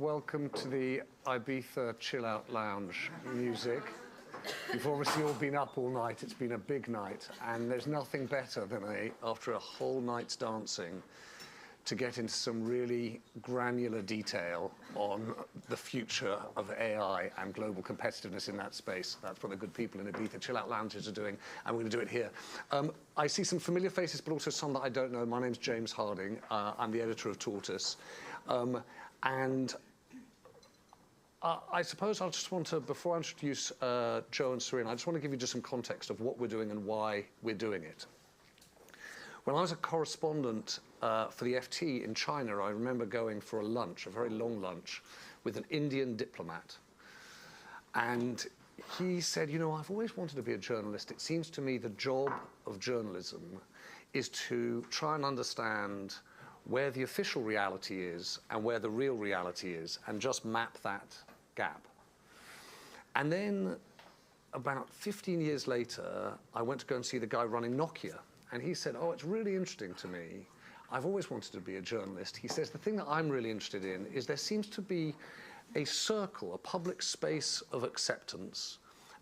welcome to the Ibiza Chill Out Lounge music. You've obviously all been up all night. It's been a big night, and there's nothing better than after a whole night's dancing to get into some really granular detail on the future of AI and global competitiveness in that space. That's what the good people in Ibiza Chill Out Lounges are doing, and we're going to do it here. I see some familiar faces, but also some that I don't know. My name's James Harding. I'm the editor of Tortoise. I suppose I'll just want to, before I introduce Joe and Serena, I just want to give you just some context of what we're doing and why we're doing it. When I was a correspondent for the FT in China, I remember going for a lunch, a very long lunch, with an Indian diplomat. And he said, you know, I've always wanted to be a journalist. It seems to me the job of journalism is to try and understand where the official reality is and where the real reality is, and just map that gap. And then about 15 years later, I went to go and see the guy running Nokia. And he said, oh, it's really interesting to me. I've always wanted to be a journalist. He says, the thing that I'm really interested in is there seems to be a circle, a public space of acceptance,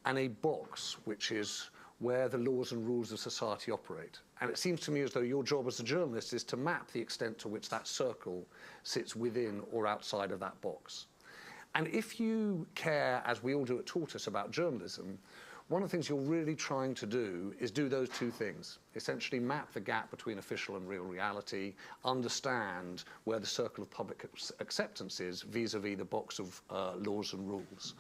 and a box, which is where the laws and rules of society operate. And it seems to me as though your job as a journalist is to map the extent to which that circle sits within or outside of that box. And if you care, as we all do at Tortoise, about journalism, one of the things you're really trying to do is do those two things. Essentially map the gap between official and real reality, understand where the circle of public acceptance is vis-a-vis the box of laws and rules.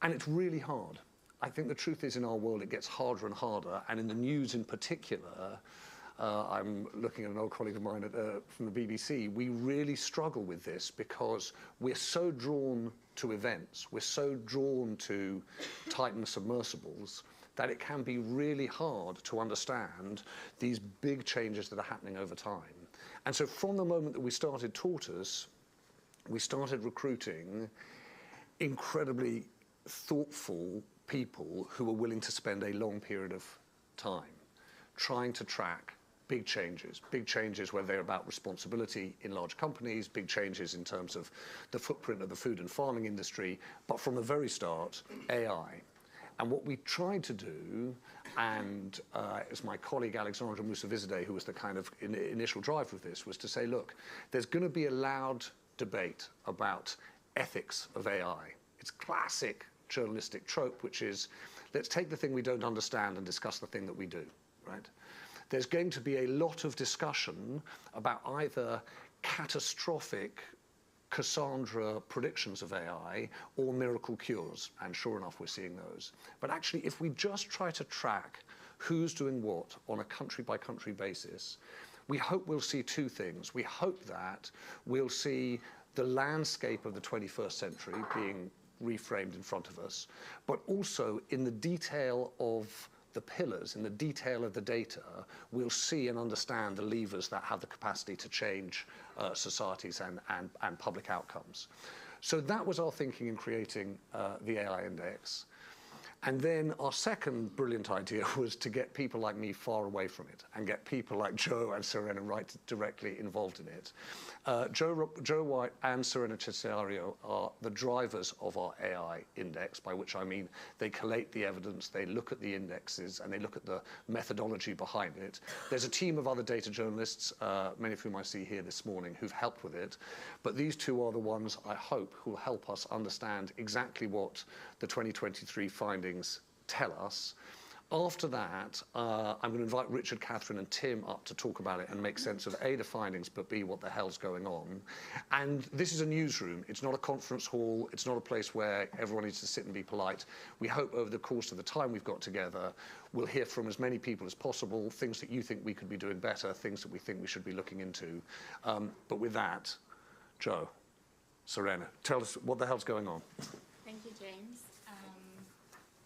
And it's really hard. I think the truth is in our world it gets harder and harder, and in the news in particular, I'm looking at an old colleague of mine from the BBC, we really struggle with this because we're so drawn to events, we're so drawn to Titan submersibles that it can be really hard to understand these big changes that are happening over time. And so from the moment that we started Tortoise, we started recruiting incredibly thoughtful people who were willing to spend a long period of time trying to track big changes where they're about responsibility in large companies, big changes in terms of the footprint of the food and farming industry, but from the very start, AI. And what we tried to do, and it was my colleague Alexandra Musavizadeh who was the kind of initial driver of this, was to say, look, there's going to be a loud debate about ethics of AI. It's classic journalistic trope, which is, let's take the thing we don't understand and discuss the thing that we do, right? There's going to be a lot of discussion about either catastrophic Cassandra predictions of AI or miracle cures, and sure enough, we're seeing those. But actually, if we just try to track who's doing what on a country-by-country basis, we hope we'll see two things. We hope that we'll see the landscape of the 21st century being reframed in front of us, but also in the detail of the pillars, in the detail of the data, we'll see and understand the levers that have the capacity to change societies and public outcomes. So that was our thinking in creating the AI Index. And then our second brilliant idea was to get people like me far away from it and get people like Joe and Serena right directly involved in it. Joe White and Serena Cesario are the drivers of our AI Index, by which I mean they collate the evidence, they look at the indexes, and they look at the methodology behind it. There's a team of other data journalists, many of whom I see here this morning, who've helped with it. But these two are the ones, I hope, who will help us understand exactly what the 2023 findings tell us. After that, I'm going to invite Richard, Catherine, and Tim up to talk about it and make sense of A, the findings, but B, what the hell's going on. And this is a newsroom. It's not a conference hall. It's not a place where everyone needs to sit and be polite. We hope over the course of the time we've got together, we'll hear from as many people as possible, things that you think we could be doing better, things that we think we should be looking into. But with that, Joe, Serena, tell us what the hell's going on. Thank you, James.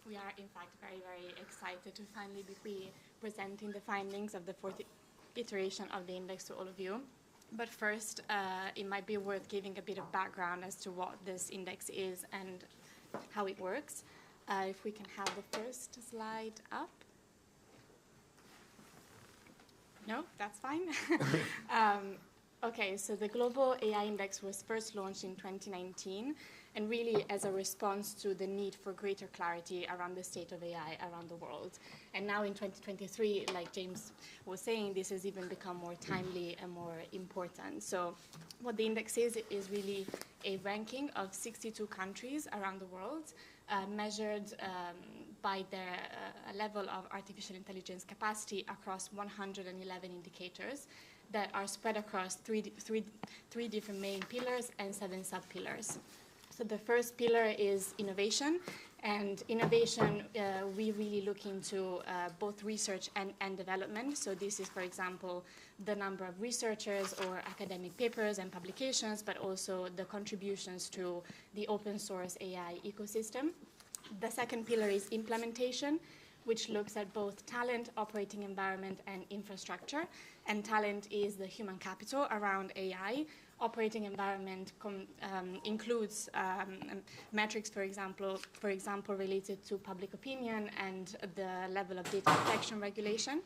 We are, in fact, very, very excited to finally be presenting the findings of the fourth iteration of the index to all of you. But first, it might be worth giving a bit of background as to what this index is and how it works. If we can have the first slide up. No, that's fine. Okay, so the Global AI Index was first launched in 2019, and really as a response to the need for greater clarity around the state of AI around the world. And now in 2023, like James was saying, this has even become more timely and more important. So what the index is really a ranking of 62 countries around the world, measured by their level of artificial intelligence capacity across 111 indicators that are spread across three different main pillars and 7 sub-pillars. So the first pillar is innovation, and innovation, we really look into both research and development. So this is, for example, the number of researchers or academic papers and publications, but also the contributions to the open source AI ecosystem. The second pillar is implementation, which looks at both talent, operating environment, and infrastructure. And talent is the human capital around AI. Operating environment includes metrics, for example, related to public opinion and the level of data protection regulation.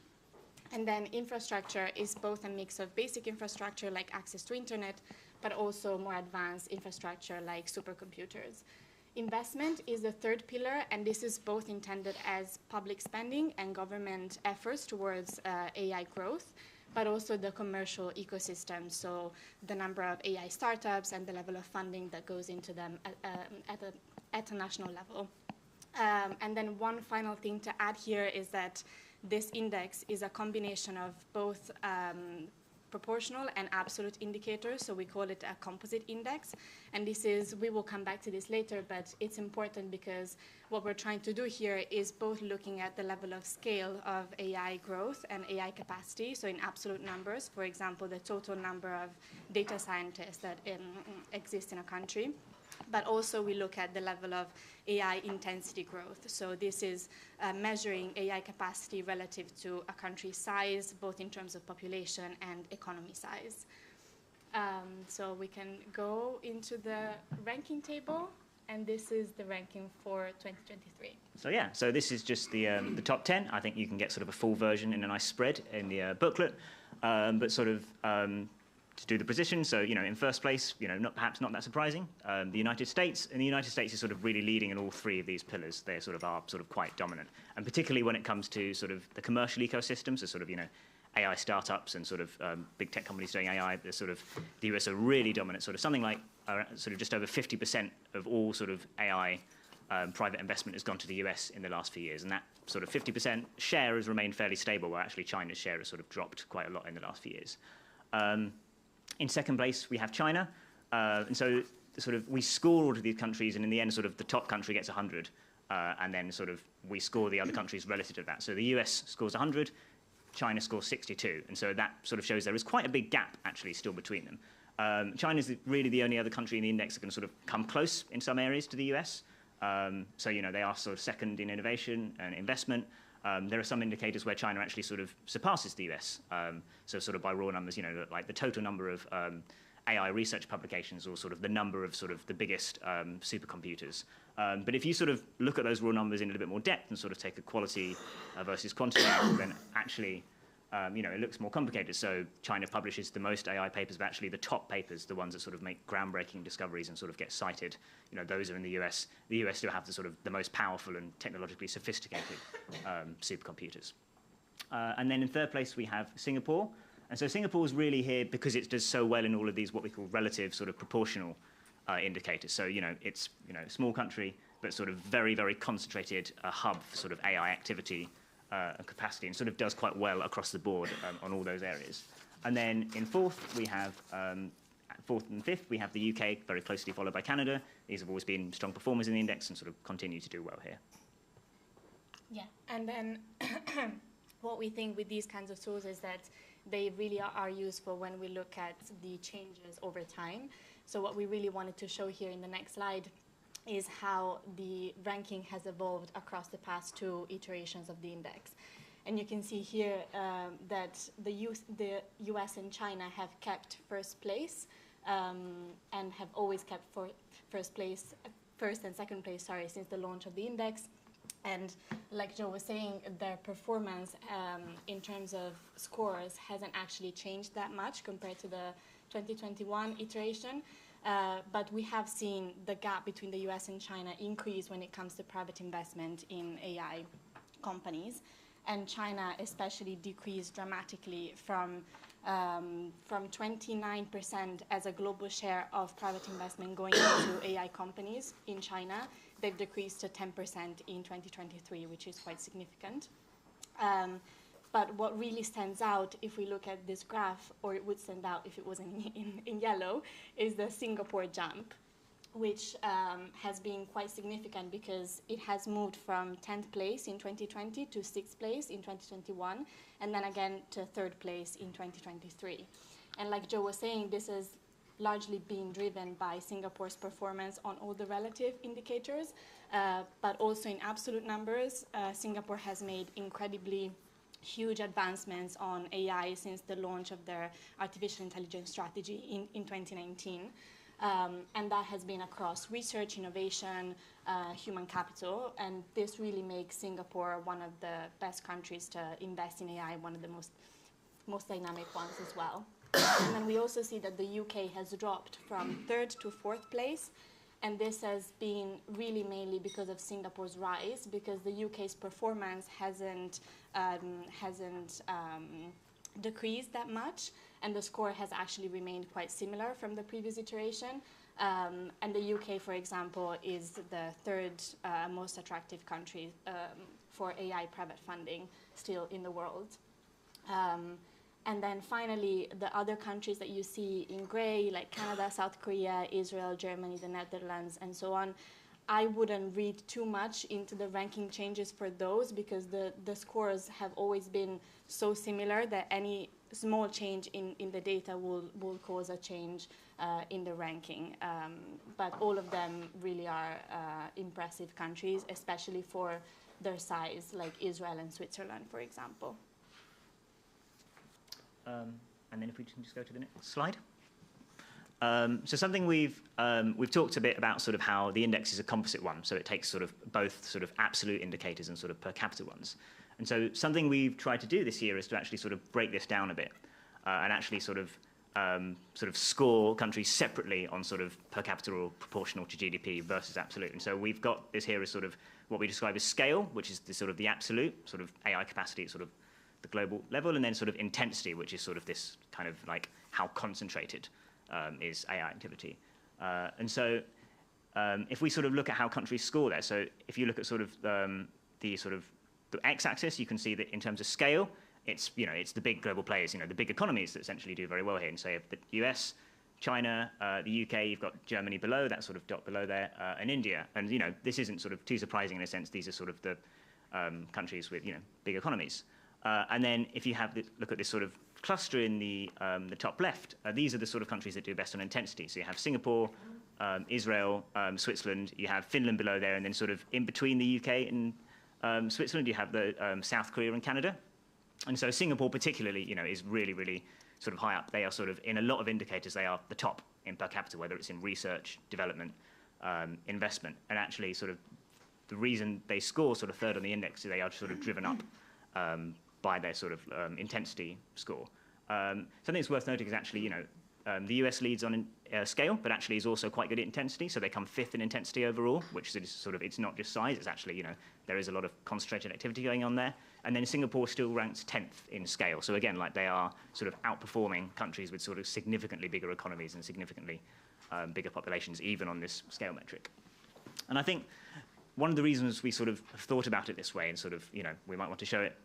And then infrastructure is both a mix of basic infrastructure like access to internet, but also more advanced infrastructure like supercomputers. Investment is the third pillar, and this is both intended as public spending and government efforts towards AI growth, but also the commercial ecosystem, so the number of AI startups and the level of funding that goes into them at a national level. And then one final thing to add here is that this index is a combination of both proportional and absolute indicators, so we call it a composite index. And this is, we will come back to this later, but it's important because what we're trying to do here is both looking at the level of scale of AI growth and AI capacity, so in absolute numbers, for example, the total number of data scientists that exist in a country, but also we look at the level of AI intensity growth. So this is measuring AI capacity relative to a country's size, both in terms of population and economy size. So we can go into the ranking table, and this is the ranking for 2023. So yeah, so this is just the top 10. I think you can get sort of a full version in a nice spread in the booklet, but sort of to do the position. So, you know, in first place, you know, perhaps not that surprising, the United States. And the United States is sort of really leading in all three of these pillars. They sort of are sort of quite dominant. And particularly when it comes to sort of the commercial ecosystem, so sort of, you know, AI startups and sort of big tech companies doing AI, the US are really dominant. Sort of something like sort of just over 50% of all sort of AI private investment has gone to the US in the last few years. And that sort of 50% share has remained fairly stable, while actually China's share has sort of dropped quite a lot in the last few years. In second place, we have China. And so sort of we score all of these countries, and in the end, sort of the top country gets 100. And then sort of we score the other countries relative to that. So the US scores 100, China scores 62. And so that sort of shows there is quite a big gap, actually, still between them. China is really the only other country in the index that can sort of come close in some areas to the US. So, you know, they are sort of second in innovation and investment. There are some indicators where China actually sort of surpasses the US. So sort of by raw numbers, you know, like the total number of AI research publications, or sort of the number of sort of the biggest supercomputers. But if you sort of look at those raw numbers in a little bit more depth and sort of take a quality versus quantity angle, then actually, you know, it looks more complicated. So China publishes the most AI papers, but actually the top papers, the ones that sort of make groundbreaking discoveries and sort of get cited, you know, those are in the US. The US still have the sort of the most powerful and technologically sophisticated supercomputers. And then in third place, we have Singapore. And so Singapore is really here because it does so well in all of these what we call relative sort of proportional indicators. So, you know, it's, you know, a small country, but sort of very, very concentrated hub for sort of AI activity and capacity, and sort of does quite well across the board on all those areas. And then in fourth, we have, fourth and fifth, we have the UK, very closely followed by Canada. These have always been strong performers in the index and sort of continue to do well here. Yeah, and then what we think with these kinds of tools is that they really are useful when we look at the changes over time. So what we really wanted to show here in the next slide is how the ranking has evolved across the past 2 iterations of the index. And you can see here that the US and China have kept first place and have always kept first and second place, since the launch of the index. And like Joe was saying, their performance in terms of scores hasn't actually changed that much compared to 2021 iteration. But we have seen the gap between the US and China increase when it comes to private investment in AI companies. And China especially decreased dramatically from 29% as a global share of private investment going into AI companies in China. They've decreased to 10% in 2023, which is quite significant. But what really stands out, if we look at this graph, or it would stand out if it was in yellow, is the Singapore jump, which has been quite significant because it has moved from 10th place in 2020 to 6th place in 2021, and then again to 3rd place in 2023. And like Joe was saying, this has largely been driven by Singapore's performance on all the relative indicators, but also in absolute numbers. Singapore has made incredibly huge advancements on AI since the launch of their artificial intelligence strategy in 2019. And that has been across research, innovation, human capital, and this really makes Singapore one of the best countries to invest in AI, one of the most dynamic ones as well. And then we also see that the UK has dropped from 3rd to 4th place, and this has been really mainly because of Singapore's rise, because the UK's performance hasn't decreased that much, and the score has actually remained quite similar from the previous iteration. And the UK, for example, is the 3rd most attractive country for AI private funding still in the world. And then finally, the other countries that you see in gray, like Canada, South Korea, Israel, Germany, the Netherlands, and so on, I wouldn't read too much into the ranking changes for those, because the scores have always been so similar that any small change in the data will cause a change in the ranking. But all of them really are impressive countries, especially for their size, like Israel and Switzerland, for example. And then if we can just go to the next slide. So something we've talked a bit about, sort of how the index is a composite one, so it takes sort of both sort of absolute indicators and sort of per capita ones. And so something we've tried to do this year is to actually sort of break this down a bit and actually sort of score countries separately on sort of per capita or proportional to GDP versus absolute. And so we've got this here as sort of what we describe as scale, which is the sort of the absolute sort of AI capacity at sort of the global level, and then sort of intensity, which is sort of this kind of like how concentrated is AI activity. And so if we sort of look at how countries score there, so if you look at sort of the x-axis, you can see that in terms of scale, it's the big global players, the big economies that essentially do very well here. And so you have the US, China, the UK, you've got Germany below, that sort of dot below there, and India. And this isn't sort of too surprising in a sense. These are sort of the countries with big economies. And then if you look at this sort of cluster in the top left, these are the sort of countries that do best on intensity. So you have Singapore, Israel, Switzerland, you have Finland below there, and then sort of in between the UK and Switzerland, you have the South Korea and Canada. And so Singapore particularly, is really, really sort of high up. They are sort of, in a lot of indicators, they are the top in per capita, whether it's in research, development, investment. And actually sort of the reason they score sort of third on the index is they are sort of driven up by their sort of intensity score. Something that's worth noting is actually, the US leads on scale, but actually is also quite good at intensity. So they come 5th in intensity overall, which is sort of, it's not just size, it's actually, there is a lot of concentrated activity going on there. And then Singapore still ranks 10th in scale. So again, like they are sort of outperforming countries with sort of significantly bigger economies and significantly bigger populations, even on this scale metric. And I think one of the reasons we sort of have thought about it this way, and sort of, we might want to show it,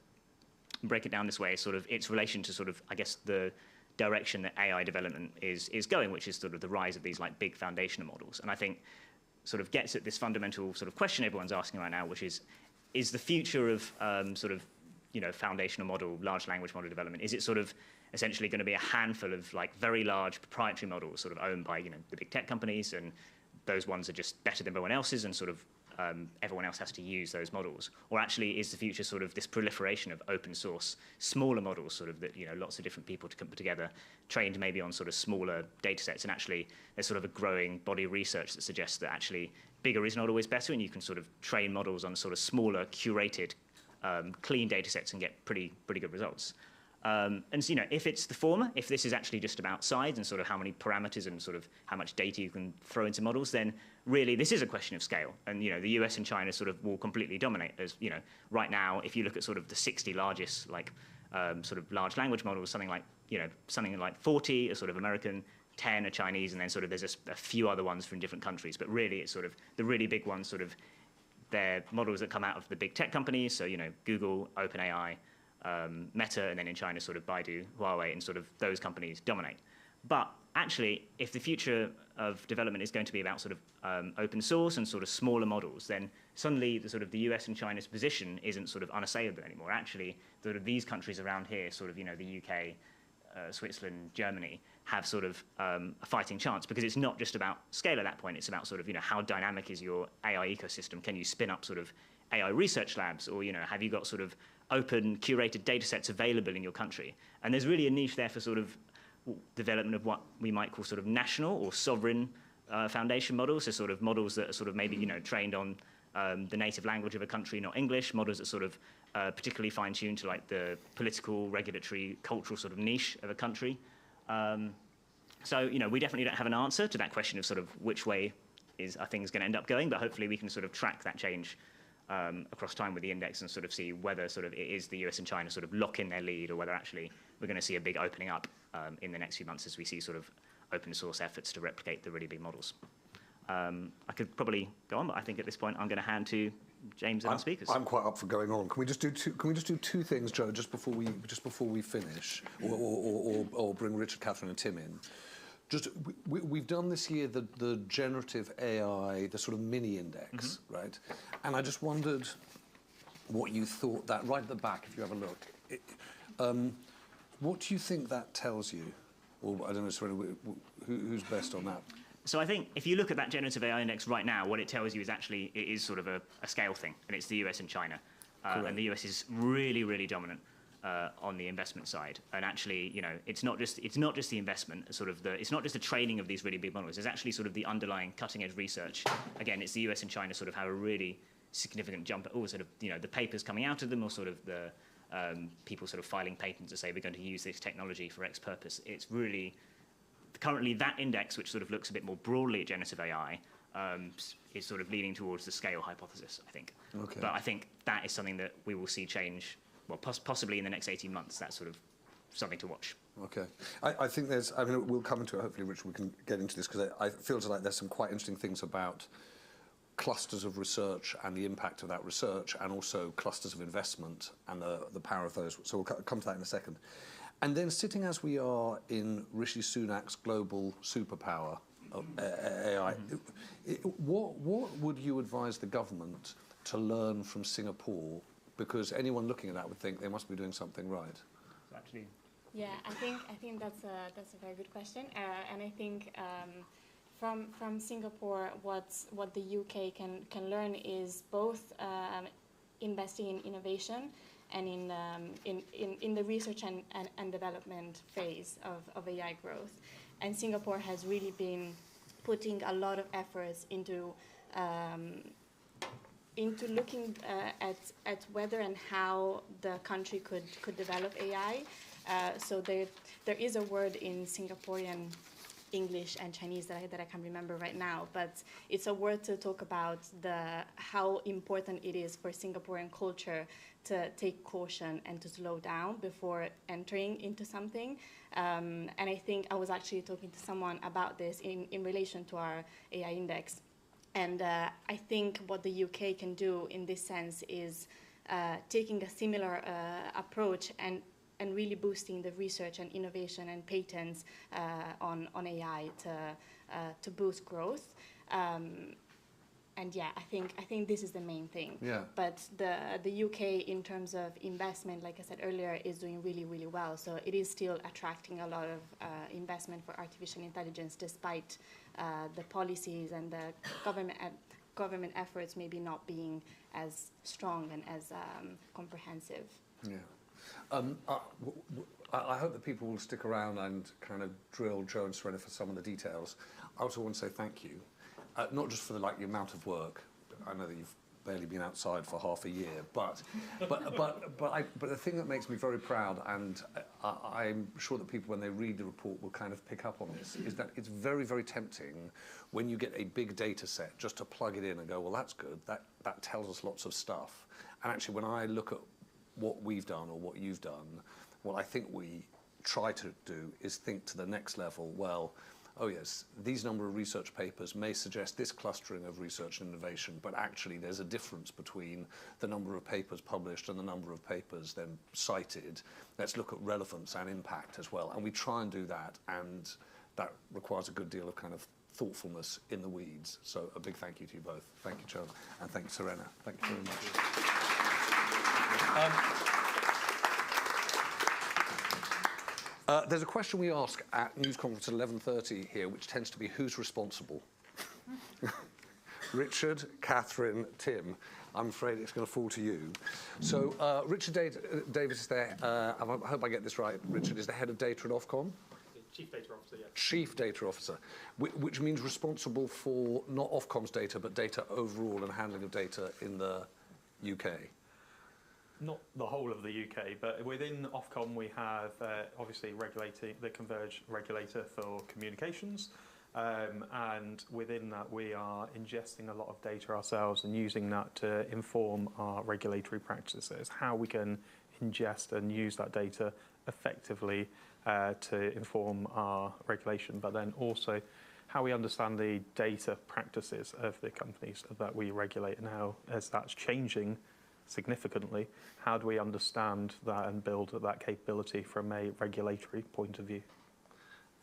break it down this way, is sort of its relation to sort of, I guess, the direction that AI development is going, which is sort of the rise of these like big foundational models. And I think sort of gets at this fundamental sort of question everyone's asking right now, which is the future of sort of, foundational model, large language model development, is it sort of essentially going to be a handful of like very large proprietary models sort of owned by, the big tech companies, and those ones are just better than everyone else's, and sort of everyone else has to use those models? Or actually is the future sort of this proliferation of open source, smaller models sort of that, lots of different people to put together, trained maybe on sort of smaller data sets, and actually there's sort of a growing body of research that suggests that actually bigger is not always better, and you can sort of train models on sort of smaller, curated, clean data sets and get pretty good results. And so, if it's the former, if this is actually just about size and sort of how many parameters and sort of how much data you can throw into models, then really this is a question of scale. And the US and China sort of will completely dominate. As right now, if you look at sort of the 60 largest sort of large language models, something like 40 are sort of American, 10 are Chinese, and then sort of there's a few other ones from different countries. But really, it's sort of the really big ones. Sort of they're models that come out of the big tech companies. So Google, OpenAI. Meta, and then in China, sort of Baidu, Huawei, and sort of those companies dominate. But actually, if the future of development is going to be about sort of open source and sort of smaller models, then suddenly the US and China's position isn't sort of unassailable anymore. Actually, sort of these countries around here, sort of the UK, Switzerland, Germany, have sort of a fighting chance, because it's not just about scale at that point. It's about sort of how dynamic is your AI ecosystem? Can you spin up sort of AI research labs, or have you got sort of open, curated data sets available in your country? And there's really a niche there for sort of development of what we might call sort of national or sovereign foundation models, so sort of models that are sort of maybe trained on the native language of a country, not English, models that sort of particularly fine-tuned to like the political, regulatory, cultural sort of niche of a country. So we definitely don't have an answer to that question of sort of which way are things going to end up going, but hopefully we can sort of track that change across time with the index and sort of see whether sort of it is the US and China sort of lock in their lead, or whether actually we're going to see a big opening up in the next few months as we see sort of open source efforts to replicate the really big models. I could probably go on, but I think at this point I'm going to hand to James and our speakers. I'm quite up for going on. Can we just do two things, Joe, just before we finish, or bring Richard, Catherine, and Tim in? We've done this year the generative AI, the sort of mini index, right? And I just wondered what you thought that, right at the back, if you have a look. What do you think that tells you? Or I don't know, sorry, who's best on that? So I think if you look at that generative AI index right now, what it tells you is actually it is sort of a scale thing, and it's the US and China. And the US is really, really dominant on the investment side. And actually, it's not just the investment, it's not just the training of these really big models. There's actually sort of the underlying cutting edge research. Again, it's the US and China sort of have a really significant jump at all sort of, the papers coming out of them, or sort of the people sort of filing patents to say we're going to use this technology for X purpose. It's really, currently that index, which sort of looks a bit more broadly at generative AI, is sort of leaning towards the scale hypothesis, I think. Okay. But I think that is something that we will see change, well, possibly in the next 18 months. That's sort of something to watch. Okay. I think we'll come into it, hopefully, Richard, we can get into this, because it feels like there's some quite interesting things about clusters of research and the impact of that research, and also clusters of investment and the power of those. So we'll come to that in a second. And then, sitting as we are in Rishi Sunak's global superpower of AI, what would you advise the government to learn from Singapore? Because anyone looking at that would think they must be doing something right. Actually, yeah, I think that's a very good question, and I think from Singapore, what the UK can learn is both investing in innovation and in the research and development phase of AI growth. And Singapore has really been putting a lot of efforts into looking at whether and how the country could develop AI. So there is a word in Singaporean English and Chinese that I can't remember right now, but it's a word to talk about how important it is for Singaporean culture to take caution and to slow down before entering into something. And I think I was actually talking to someone about this in relation to our AI index. And I think what the UK can do in this sense is taking a similar approach and really boosting the research and innovation and patents on AI to boost growth. And yeah, I think this is the main thing. Yeah. But the UK, in terms of investment, like I said earlier, is doing really, really well. So it is still attracting a lot of investment for artificial intelligence, despite the policies and the government efforts maybe not being as strong and as comprehensive. Yeah. I hope that people will stick around and kind of drill Joe and Serena for some of the details. I also want to say thank you, not just for the amount of work. I know that you've barely been outside for half a year. But the thing that makes me very proud, and I'm sure that people, when they read the report, will kind of pick up on this, is that it's very, very tempting when you get a big data set just to plug it in and go, well, that's good. That tells us lots of stuff. And actually, when I look at what we've done or what you've done, what I think we try to do is think to the next level. Well, oh yes, these number of research papers may suggest this clustering of research and innovation, but actually there's a difference between the number of papers published and the number of papers then cited. Let's look at relevance and impact as well. And we try and do that, and that requires a good deal of kind of thoughtfulness in the weeds. So a big thank you to you both. Thank you, Joe, and thank you, Serena. Thank you very much. There's a question we ask at news conference at 11:30 here, which tends to be who's responsible? Richard, Catherine, Tim. I'm afraid it's going to fall to you. So Richard Davis is there. I hope I get this right. Richard is the head of data at Ofcom. Chief Data Officer, yeah. Chief Data Officer, which means responsible for not Ofcom's data, but data overall and handling of data in the UK. Not the whole of the UK, but within Ofcom we have obviously the Converge regulator for communications, and within that we are ingesting a lot of data ourselves and using that to inform our regulatory practices, how we can ingest and use that data effectively to inform our regulation, but then also how we understand the data practices of the companies that we regulate and how, as that's changing significantly, how do we understand that and build that capability from a regulatory point of view.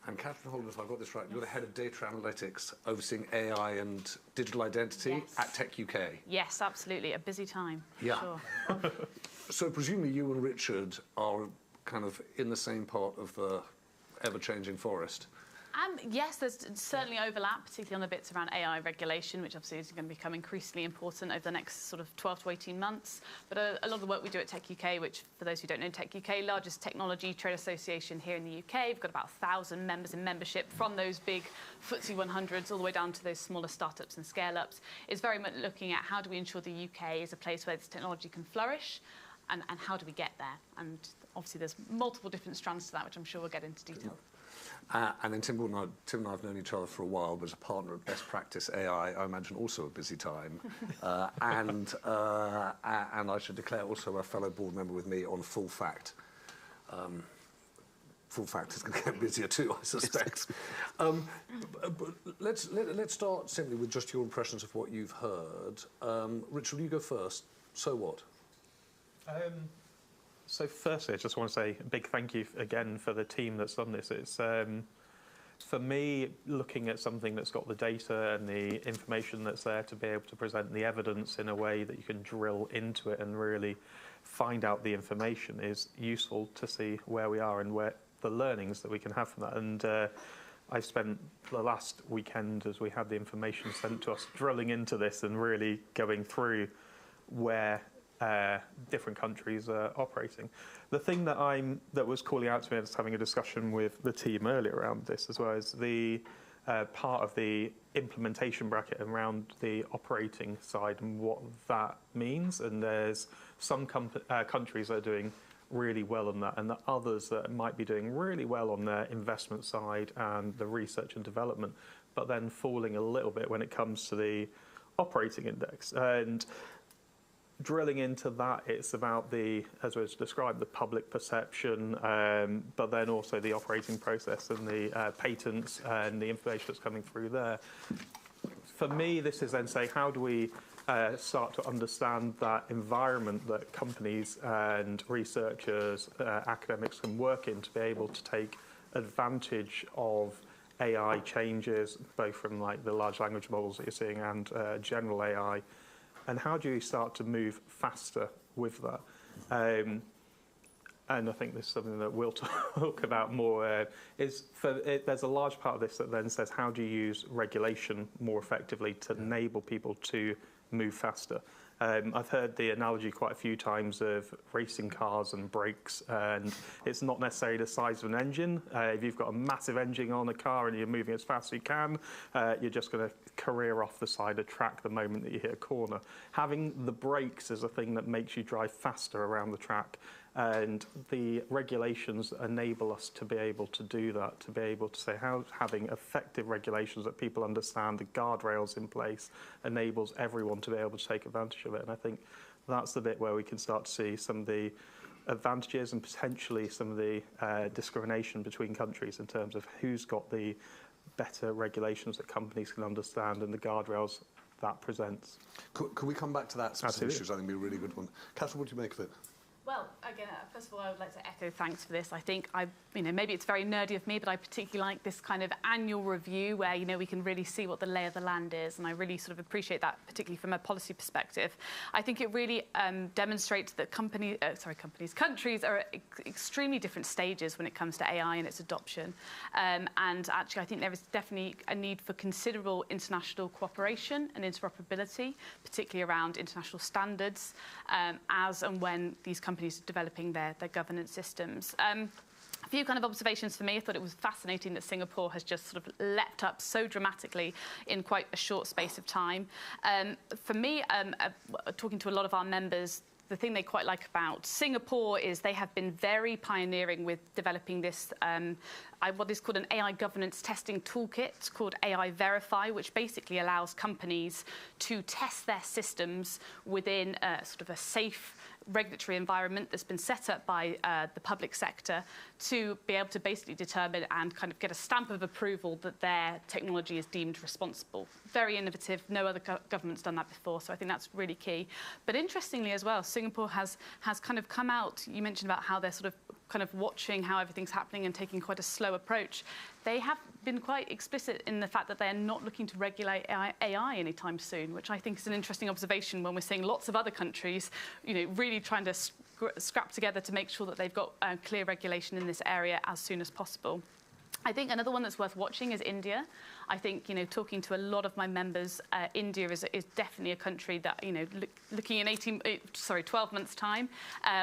And Catherine Holden, if I've got this right, you're the head of data analytics overseeing AI and digital identity at Tech UK. Yes, absolutely. A busy time. Yeah. Sure. So presumably you and Richard are kind of in the same part of the ever-changing forest. Yes, there's certainly overlap, particularly on the bits around AI regulation, which obviously is going to become increasingly important over the next sort of 12 to 18 months. But a lot of the work we do at Tech UK, which for those who don't know, Tech UK, largest technology trade association here in the UK. We've got about 1,000 members in membership, from those big FTSE 100s all the way down to those smaller startups and scale-ups. Is very much looking at how do we ensure the UK is a place where this technology can flourish, and how do we get there? And obviously there's multiple different strands to that, which I'm sure we'll get into detail. And then Tim and I have known each other for a while, but as a partner at Best Practice AI, I imagine also a busy time. And I should declare also a fellow board member with me on Full Fact. Full Fact is going to get busier too, I suspect. But let's start simply with just your impressions of what you've heard. Richard, will you go first? So what? So firstly, I just want to say a big thank you again for the team that's done this. It's, for me, looking at something that's got the data and the information that's there to be able to present the evidence in a way that you can drill into it and really find out the information is useful to see where we are and where the learnings that we can have from that. And I spent the last weekend, as we had the information sent to us, drilling into this and really going through where different countries are operating. The thing that was calling out to me, I was having a discussion with the team earlier around this as well, is the part of the implementation bracket around the operating side and what that means. And there's some countries that are doing really well on that, and the others that might be doing really well on their investment side and the research and development, but then falling a little bit when it comes to the operating index. And drilling into that, it's about as was described, the public perception, but then also the operating process and the patents and the information that's coming through there. For me, this is then say, how do we start to understand that environment that companies and researchers, academics can work in to be able to take advantage of AI changes, both from like the large language models that you're seeing and general AI. And how do you start to move faster with that? And I think this is something that we'll talk about more. There's a large part of this that then says, how do you use regulation more effectively to enable people to move faster? I've heard the analogy quite a few times of racing cars and brakes, and it's not necessarily the size of an engine. If you've got a massive engine on a car and you're moving as fast as you can, you're just going to career off the side of track the moment that you hit a corner. Having the brakes is a thing that makes you drive faster around the track. And the regulations enable us to be able to do that, to be able to say how having effective regulations that people understand, the guardrails in place, enables everyone to be able to take advantage of it. And I think that's the bit where we can start to see some of the advantages and potentially some of the discrimination between countries in terms of who's got the better regulations that companies can understand and the guardrails that presents. Could we come back to that specific Absolutely. issue? I think it'd be a really good one. Catherine, what do you make of it? Well, again, first of all, I would like to echo thanks for this. I think maybe it's very nerdy of me, but I particularly like this kind of annual review where, we can really see what the lay of the land is. And I really sort of appreciate that, particularly from a policy perspective. I think it really demonstrates that countries are at extremely different stages when it comes to AI and its adoption. And actually, I think there is definitely a need for considerable international cooperation and interoperability, particularly around international standards, as and when these companies are developing their governance systems. A few kind of observations for me. I thought it was fascinating that Singapore has just sort of leapt up so dramatically in quite a short space of time. For me, talking to a lot of our members, the thing they quite like about Singapore is they have been very pioneering with developing this, what is called an AI governance testing toolkit called AI Verify, which basically allows companies to test their systems within sort of a safe regulatory environment that's been set up by the public sector to be able to basically determine and kind of get a stamp of approval that their technology is deemed responsible. Very innovative. No other government's done that before, so I think that's really key. But interestingly as well, Singapore has kind of come out, you mentioned about how they're sort of kind of watching how everything's happening and taking quite a slow approach. They have been quite explicit in the fact that they're not looking to regulate AI anytime soon, which I think is an interesting observation when we're seeing lots of other countries, really trying to scrap together to make sure that they've got clear regulation in this area as soon as possible. I think another one that's worth watching is India. I think, talking to a lot of my members, India is definitely a country that, looking in 12 months' time,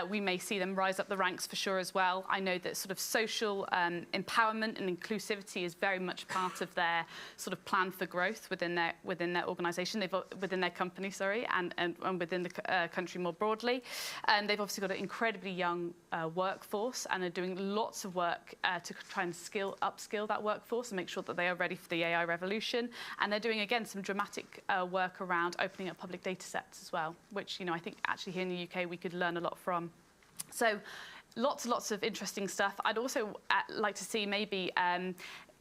we may see them rise up the ranks for sure as well. I know that sort of social empowerment and inclusivity is very much part of their sort of plan for growth within their organisation, within their company, and within the country more broadly. And they've obviously got an incredibly young workforce and are doing lots of work to try and upskill that workforce and make sure that they are ready for the AI revolution. And they're doing, again, some dramatic work around opening up public data sets as well, which, I think actually here in the UK we could learn a lot from. So lots and lots of interesting stuff. I'd also like to see maybe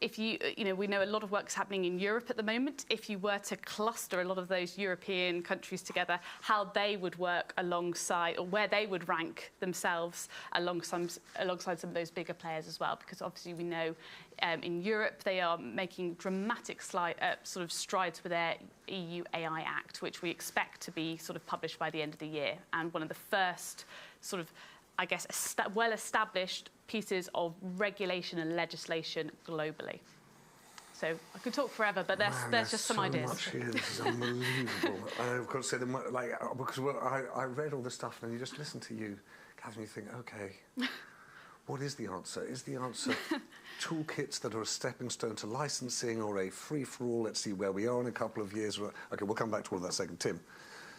if we know a lot of work's happening in Europe at the moment. If you were to cluster a lot of those European countries together, how they would work alongside, or where they would rank themselves alongside some of those bigger players as well. Because obviously we know in Europe they are making dramatic sort of strides with their EU AI Act, which we expect to be sort of published by the end of the year. And one of the first sort of, I guess, well-established pieces of regulation and legislation globally. So I could talk forever, but there's just some ideas. Much here. This is unbelievable. I've got to say, because I read all this stuff, and you just listen to you, Catherine, you think, okay, what is the answer? Is the answer toolkits that are a stepping stone to licensing, or a free-for-all, let's see where we are in a couple of years? Okay, we'll come back to all of that second. Tim?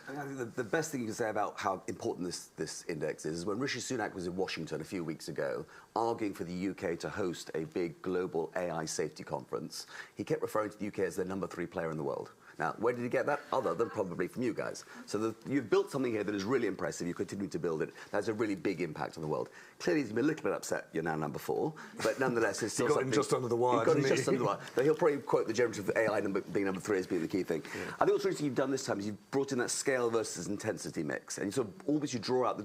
I think the best thing you can say about how important this index is when Rishi Sunak was in Washington a few weeks ago, arguing for the UK to host a big global AI safety conference, he kept referring to the UK as the number 3 player in the world. Now, where did he get that? Other than probably from you guys. So you've built something here that is really impressive. You continue to build it. That's a really big impact on the world. Clearly, he's been a little bit upset you're now number 4, but nonetheless, it's still something. He got him just under the wire, He got him just under the wire. But he'll probably quote the generative AI being number 3 as being the key thing. Yeah. I think what's interesting you've done this time is you've brought in that scale versus intensity mix. And you sort of almost you draw out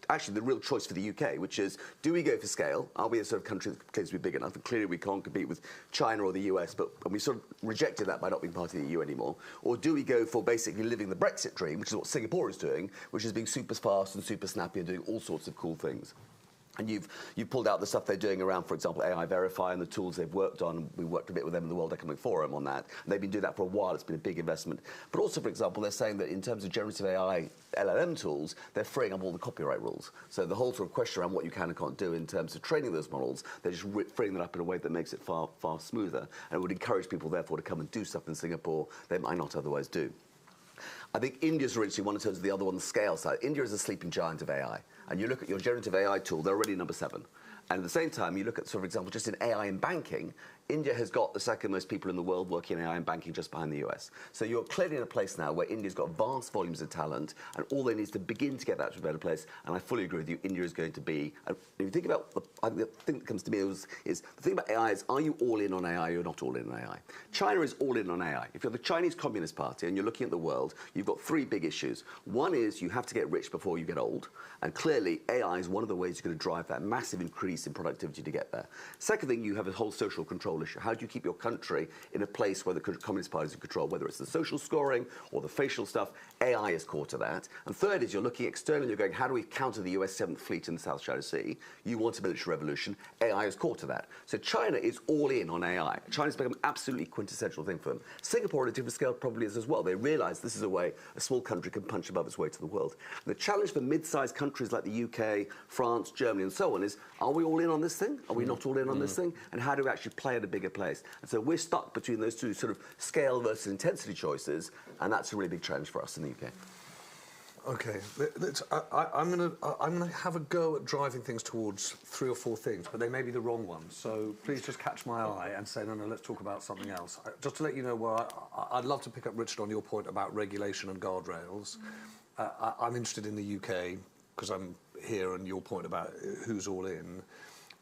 actually the real choice for the UK, which is, do we go for scale? Are we a sort of country that claims to be big enough? And clearly, we can't compete with China or the US, and we sort of rejected that by not being part of the EU anymore. Or do we go for basically living the Brexit dream, which is what Singapore is doing, which is being super fast and super snappy and doing all sorts of cool things? And you've pulled out the stuff they're doing around, for example, AI Verify and the tools they've worked on. We worked a bit with them in the World Economic Forum on that. And they've been doing that for a while. It's been a big investment. But also, for example, they're saying that in terms of generative AI LLM tools, they're freeing up all the copyright rules. So the whole sort of question around what you can and can't do in terms of training those models, they're just freeing that up in a way that makes it far, far smoother. And it would encourage people, therefore, to come and do stuff in Singapore they might not otherwise do. I think India's originally one in terms of the other one, the scale side. India is a sleeping giant of AI. And you look at your generative AI tool, they're already number 7. And at the same time, you look at, for example, just in AI in banking, India has got the second most people in the world working in AI and banking just behind the US. So you're clearly in a place now where India's got vast volumes of talent, and all they need is to begin to get that to a better place. And I fully agree with you, India is going to be, if you think about, the thing that comes to me is the thing about AI is, are you all in on AI or you're not all in on AI? China is all in on AI. If you're the Chinese Communist Party and you're looking at the world, you've got 3 big issues. One is you have to get rich before you get old. And clearly, AI is one of the ways you're going to drive that massive increase in productivity to get there. Second thing, you have a whole social control issue. How do you keep your country in a place where the Communist Party is in control, whether it's the social scoring or the facial stuff? AI is core to that. And third is you're looking externally, you're going, how do we counter the US 7th Fleet in the South China Sea? You want a military revolution. AI is core to that. So China is all in on AI. China's become an absolutely quintessential thing for them. Singapore, on a different scale, probably is as well. They realize this is a way a small country can punch above its way to the world. The challenge for mid-sized countries like the UK, France, Germany, and so on is, are we all in on this thing? Are we not all in on this thing? And how do we actually play at a bigger place? And so we're stuck between those two sort of scale versus intensity choices, and that's a really big challenge for us in the UK. Okay, I'm gonna have a go at driving things towards 3 or 4 things, but they may be the wrong ones. So please just catch my eye and say, no, let's talk about something else. Just to let you know, where I'd love to pick up, Richard, on your point about regulation and guardrails. I'm interested in the UK because I'm here, and your point about who's all in.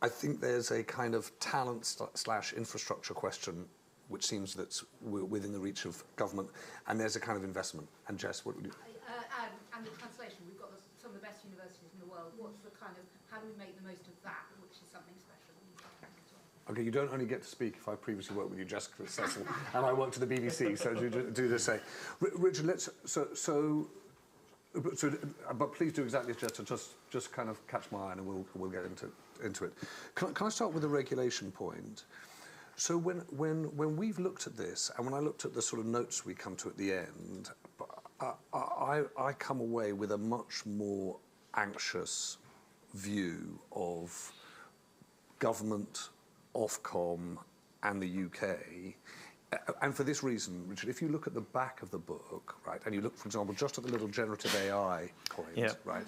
I think there's a kind of talent / infrastructure question which seems that's within the reach of government, and there's a kind of investment. And Jess, what would you? And the translation, we've got some of the best universities in the world. What's the kind of, how do we make the most of that, which is something special? Okay, you don't only get to speak if I previously worked with you, Jessica Cecil, and I worked at the BBC, so do the same. Richard, let's, but please do exactly as Jessica, just kind of catch my eye and we'll get into it. Can I start with the regulation point? So when we've looked at this, and when I looked at the sort of notes we come to at the end, I come away with a much more anxious view of government, Ofcom, and the UK. And for this reason, Richard, if you look at the back of the book, right, and you look, for example, just at the little generative AI point, right,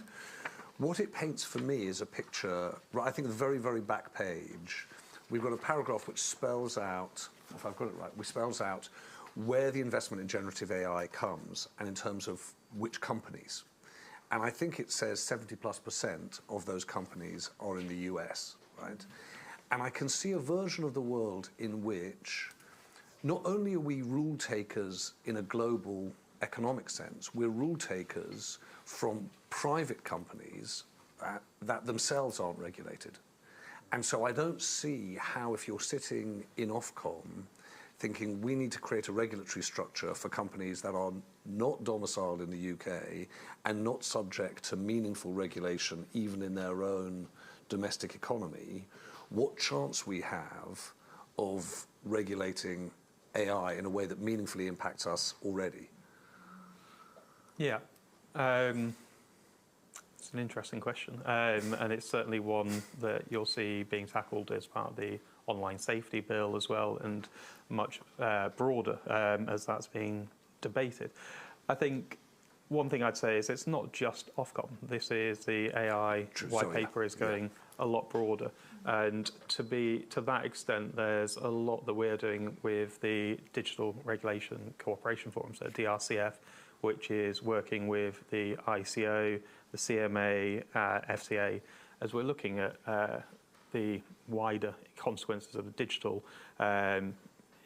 what it paints for me is a picture, right, I think the very, very back page, we've got a paragraph which spells out, if I've got it right, which spells out where the investment in generative AI comes and in terms of which companies. And I think it says 70+% of those companies are in the US, right? And I can see a version of the world in which not only are we rule takers in a global economic sense, we're rule takers from private companies that themselves aren't regulated. And so I don't see how, if you're sitting in Ofcom thinking we need to create a regulatory structure for companies that are not domiciled in the UK and not subject to meaningful regulation even in their own domestic economy, what chance we have of regulating AI in a way that meaningfully impacts us already? Yeah. It's an interesting question, and it's certainly one that you'll see being tackled as part of the online safety bill as well, and much broader as that's being debated. I think one thing I'd say is it's not just Ofcom. This is the AI white paper is going a lot broader, and to that extent, there's a lot that we're doing with the Digital Regulation Cooperation Forum, so DRCF, which is working with the ICO, the CMA, FCA, as we're looking at the wider consequences of the digital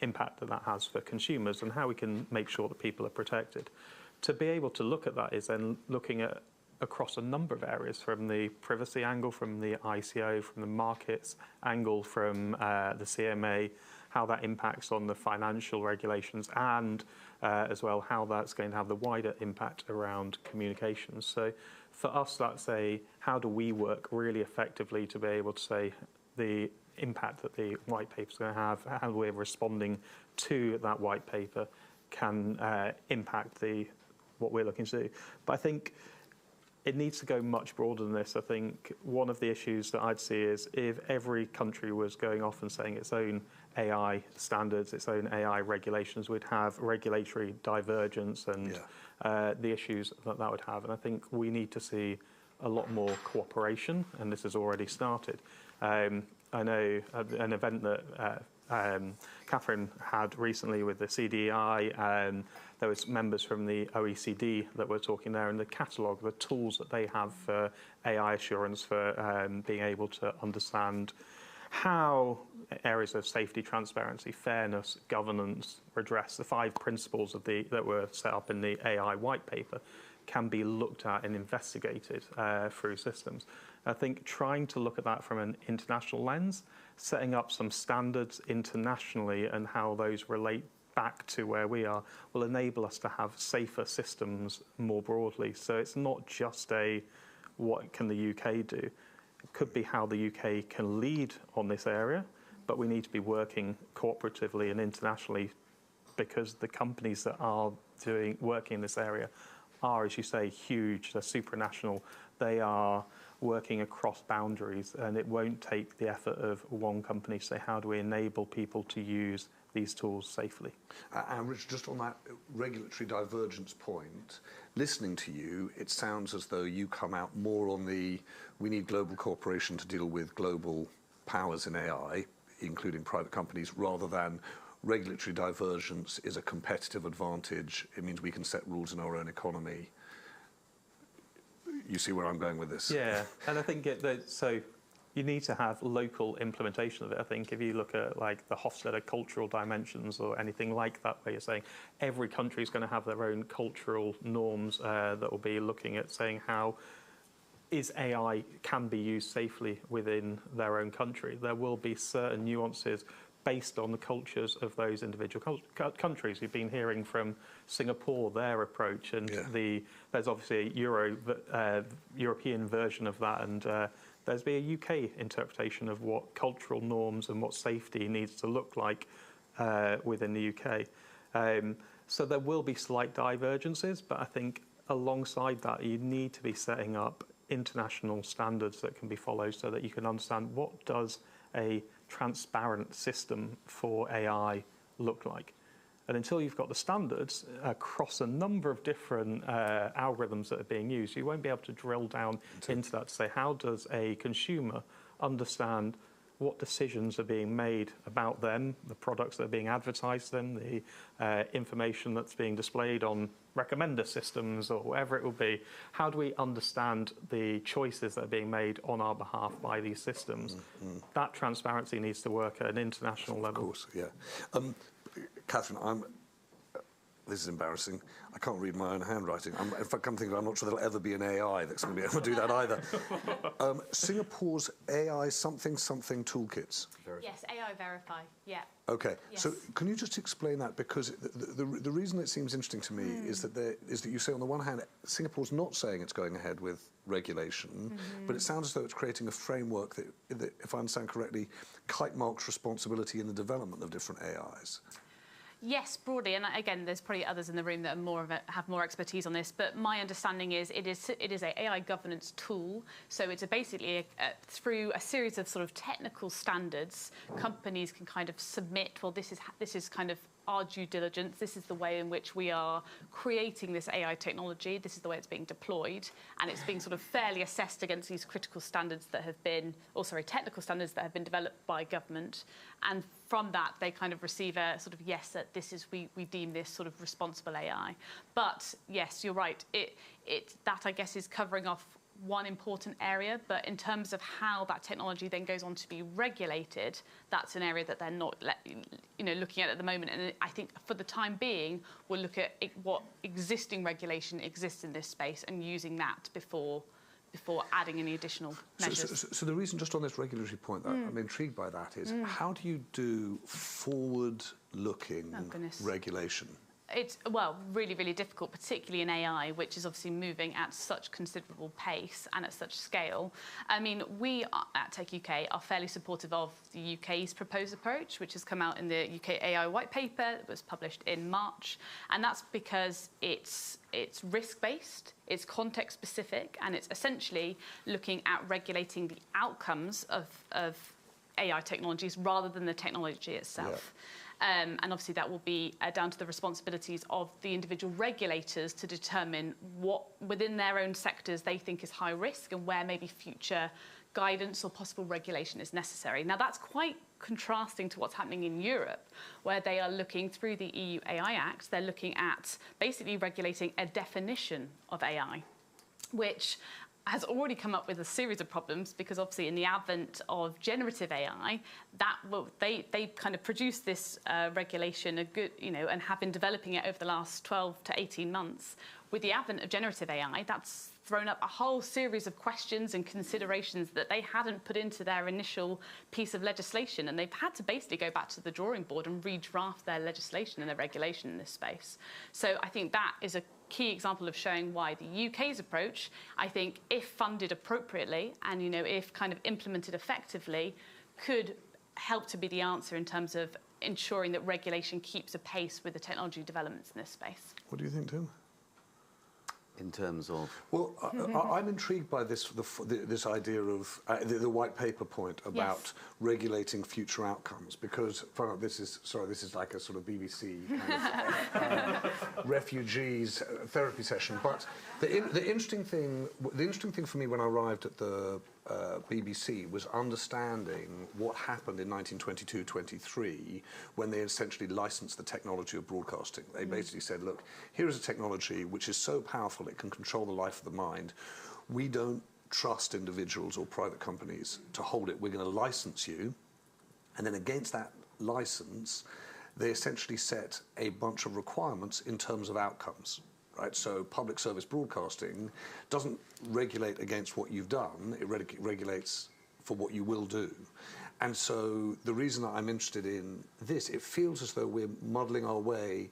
impact that has for consumers and how we can make sure that people are protected. To be able to look at that is then looking at across a number of areas, from the privacy angle, from the ICO, from the markets angle, from the CMA, how that impacts on the financial regulations, and as well how that's going to have the wider impact around communications. So for us, that's how do we work really effectively to be able to say the impact that the white paper is going to have, how we're responding to that white paper can impact what we're looking to do. But I think it needs to go much broader than this. I think one of the issues that I'd see is if every country was going off and saying its own AI standards, its own AI regulations, we'd have regulatory divergence and the issues that would have. And I think we need to see a lot more cooperation, and this has already started. I know an event that Catherine had recently with the CDI, there was members from the OECD that were talking there, and the catalogue, the tools that they have for AI assurance, for being able to understand how areas of safety, transparency, fairness, governance, redress, the 5 principles that were set up in the AI white paper, can be looked at and investigated through systems. I think trying to look at that from an international lens, setting up some standards internationally and how those relate back to where we are, will enable us to have safer systems more broadly. So it's not just what can the UK do. It could be how the UK can lead on this area, but we need to be working cooperatively and internationally, because the companies that are working in this area are, as you say, huge. They're supranational. They are working across boundaries, and it won't take the effort of one company to say, how do we enable people to use these tools safely? And Richard, just on that regulatory divergence point, listening to you, it sounds as though you come out more on we need global cooperation to deal with global powers in AI, including private companies, rather than regulatory divergence is a competitive advantage. It means we can set rules in our own economy. You see where I'm going with this? Yeah, and I think so you need to have local implementation of it. I think if you look at like the Hofstadter cultural dimensions or anything like that, where you're saying every country is going to have their own cultural norms that will be looking at saying how is AI can be used safely within their own country. There will be certain nuances based on the cultures of those individual countries. You've been hearing from Singapore, their approach, and there's obviously a European version of that, and there's been a UK interpretation of what cultural norms and what safety needs to look like within the UK. So there will be slight divergences, but I think alongside that, you need to be setting up international standards that can be followed so that you can understand what does a transparent system for AI look like. And until you've got the standards across a number of different algorithms that are being used, you won't be able to drill down into that to say, how does a consumer understand what decisions are being made about them, the products that are being advertised to them, the information that's being displayed on recommender systems or whatever it will be. How do we understand the choices that are being made on our behalf by these systems? That transparency needs to work at an international level. Of course, yeah. Catherine, this is embarrassing. I can't read my own handwriting. In fact, I'm thinking I'm not sure there'll ever be an AI that's going to be able to do that either. Singapore's AI something toolkits. Yes, AI Verify, yeah. Okay, yes. So can you just explain that? Because the reason it seems interesting to me is that you say on the one hand, Singapore's not saying it's going ahead with regulation, but it sounds as though it's creating a framework that, if I understand correctly, kite marks responsibility in the development of different AIs. Yes, broadly, and again, there's probably others in the room that are have more expertise on this. But my understanding is it is an AI governance tool. So it's basically through a series of sort of technical standards, companies can kind of submit. Well, this is kind of our due diligence. This is the way in which we are creating this AI technology. This is the way it's being deployed, and it's being sort of fairly assessed against these critical standards that have been, technical standards that have been developed by government. And from that, they kind of receive a sort of yes, that we deem this sort of responsible AI. But yes, you're right. That I guess is covering off one important area, but in terms of how that technology then goes on to be regulated, that's an area that they're not looking at the moment. And I think for the time being, we'll look at what existing regulation exists in this space and using that before adding any additional measures. So the reason, just on this regulatory point, that I'm intrigued by that is how do you do forward-looking regulation? It's, well, really, really difficult, particularly in AI, which is obviously moving at such considerable pace and at such scale. I mean, we at Tech UK are fairly supportive of the UK's proposed approach, which has come out in the UK AI white paper that was published in March. And that's because it's risk-based, it's context-specific, and it's essentially looking at regulating the outcomes of AI technologies rather than the technology itself. Yeah. And obviously that will be down to the responsibilities of the individual regulators to determine what within their own sectors they think is high risk and where maybe future guidance or possible regulation is necessary. Now that's quite contrasting to what's happening in Europe, where they are looking through the EU AI Act, they're looking at basically regulating a definition of AI, which has already come up with a series of problems because obviously in the advent of generative AI, they kind of produced this regulation and have been developing it over the last 12 to 18 months. With the advent of generative AI, that's thrown up a whole series of questions and considerations that they hadn't put into their initial piece of legislation, and they've had to basically go back to the drawing board and redraft their legislation and their regulation in this space. So I think that is a key example of showing why the UK's approach, I think, if funded appropriately and if kind of implemented effectively, could help to be the answer in terms of ensuring that regulation keeps apace with the technology developments in this space. What do you think, Tim? In terms of? Well, I'm intrigued by this idea of the white paper point about Yes. regulating future outcomes, because this is like a sort of BBC kind of refugees therapy session. But the interesting thing for me when I arrived at the BBC was understanding what happened in 1922-23 when they essentially licensed the technology of broadcasting. They basically said, look, here is a technology which is so powerful it can control the life of the mind. We don't trust individuals or private companies to hold it. We're going to license you. And then against that license, they essentially set a bunch of requirements in terms of outcomes. Right, so public service broadcasting doesn't regulate against what you've done, it regulates for what you will do. And so the reason that I'm interested in this, it feels as though we're muddling our way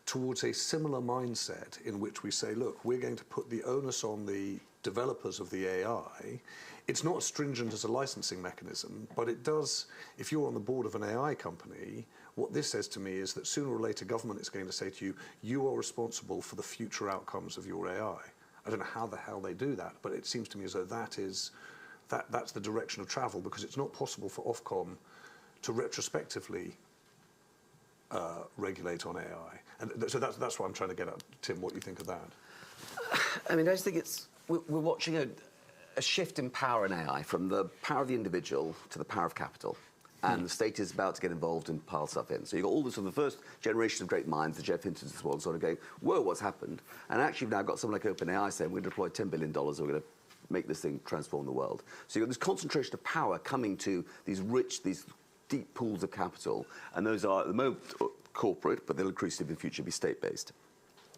towards a similar mindset in which we say, look, we're going to put the onus on the developers of the AI. It's not as stringent as a licensing mechanism, but it does, if you're on the board of an AI company, what this says to me is that sooner or later government is going to say to you, you are responsible for the future outcomes of your AI. I don't know how the hell they do that, but it seems to me as though that's the direction of travel, because it's not possible for Ofcom to retrospectively regulate on AI. And so that's what I'm trying to get at. Tim, what do you think of that? I mean, I just think we're watching a shift in power in AI from the power of the individual to the power of capital. And the state is about to get involved and pile stuff in. So you've got all this from the first generation of great minds, the Jeff Hintons as well, sort of going, whoa, what's happened? And actually we've now got someone like OpenAI saying we're going to deploy $10 billion, we're going to make this thing transform the world. So you've got this concentration of power coming to these deep pools of capital. And those are at the moment corporate, but they'll increasingly in the future be state-based.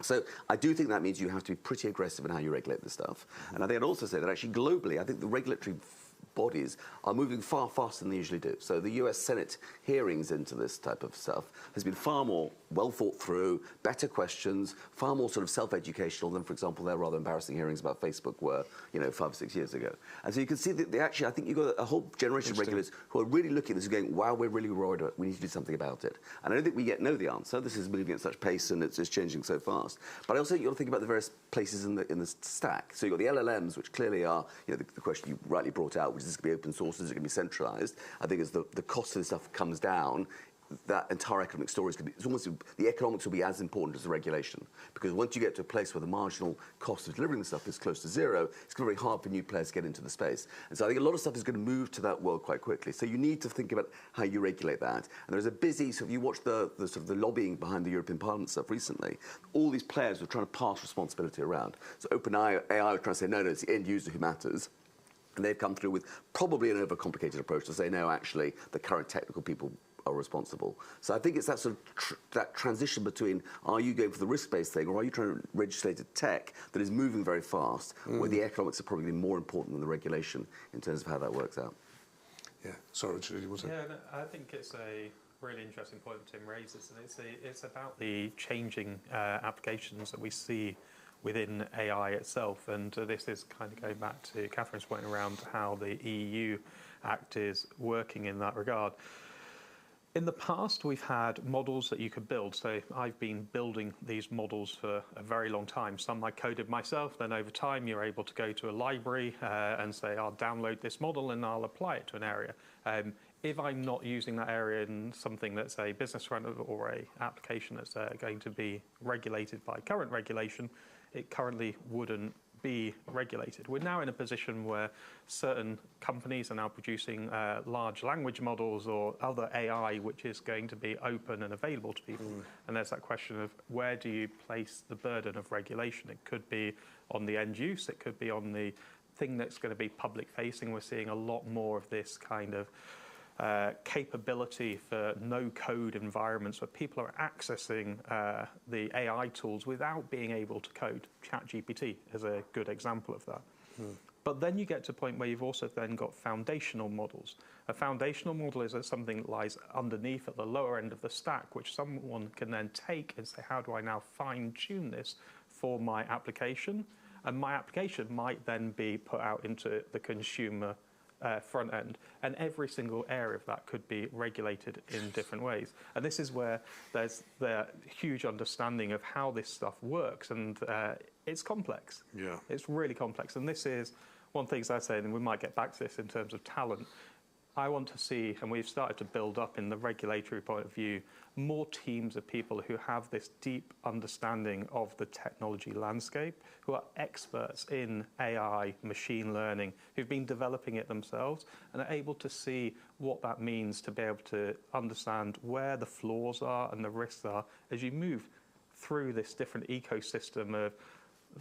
So I do think that means you have to be pretty aggressive in how you regulate this stuff. And I think I'd also say that actually globally, I think the regulatory bodies are moving far faster than they usually do. So the US Senate hearings into this type of stuff has been far more well thought through, better questions, far more sort of self-educational than, for example, their rather embarrassing hearings about Facebook were, 5 or 6 years ago. And so you can see that I think you've got a whole generation of regulators who are really looking at this and going, wow, we're really worried about it. We need to do something about it. And I don't think we yet know the answer. This is moving at such pace and it's changing so fast. But I also think you've got to think about the various places in the stack. So you've got the LLMs, which clearly are, the question you rightly brought out, which is going to be open source, is it going to be centralized? I think as the cost of this stuff comes down, that entire economic story is going to be, it's almost, the economics will be as important as the regulation. Because once you get to a place where the marginal cost of delivering the stuff is close to zero, it's going to be very hard for new players to get into the space. And so I think a lot of stuff is going to move to that world quite quickly. So you need to think about how you regulate that. And there's a busy, so if you watch the sort of the lobbying behind the European Parliament stuff recently, all these players were trying to pass responsibility around. So OpenAI were trying to say, no, it's the end user who matters. And they've come through with probably an overcomplicated approach to say, no, actually, the current technical people are responsible. So I think it's that sort of that transition between, are you going for the risk-based thing, or are you trying to regulate tech that is moving very fast, where the economics are probably more important than the regulation in terms of how that works out. Yeah, sorry, Richard, was it? Yeah, no, I think it's really interesting point that Tim raises, and it's about the changing applications that we see within AI itself. And this is kind of going back to Catherine's point around how the EU Act is working in that regard. In the past, we've had models that you could build. So I've been building these models for a very long time. Some I coded myself. Then over time, you're able to go to a library and say, I'll download this model and I'll apply it to an area. If I'm not using that area in something that's a business front or a application that's going to be regulated by current regulation, it currently wouldn't be regulated. We're now in a position where certain companies are now producing large language models or other AI which is going to be open and available to people. And there's that question of where do you place the burden of regulation? It could be on the end use, it could be on the thing that's going to be public facing. We're seeing a lot more of this kind of capability for no-code environments where people are accessing the AI tools without being able to code. ChatGPT is a good example of that. But then you get to a point where you've also then got foundational models. A foundational model is something that lies underneath at the lower end of the stack, which someone can then take and say, how do I now fine-tune this for my application? And my application might then be put out into the consumer front end, and every single area of that could be regulated in different ways. And this is where there's the huge understanding of how this stuff works, and it's complex. Yeah. It's really complex, and this is one thing I say, and we might get back to this in terms of talent. I want to see, and we've started to build up in the regulatory point of view, more teams of people who have this deep understanding of the technology landscape, who are experts in AI, machine learning, who've been developing it themselves, and are able to see what that means to be able to understand where the flaws are and the risks are as you move through this different ecosystem of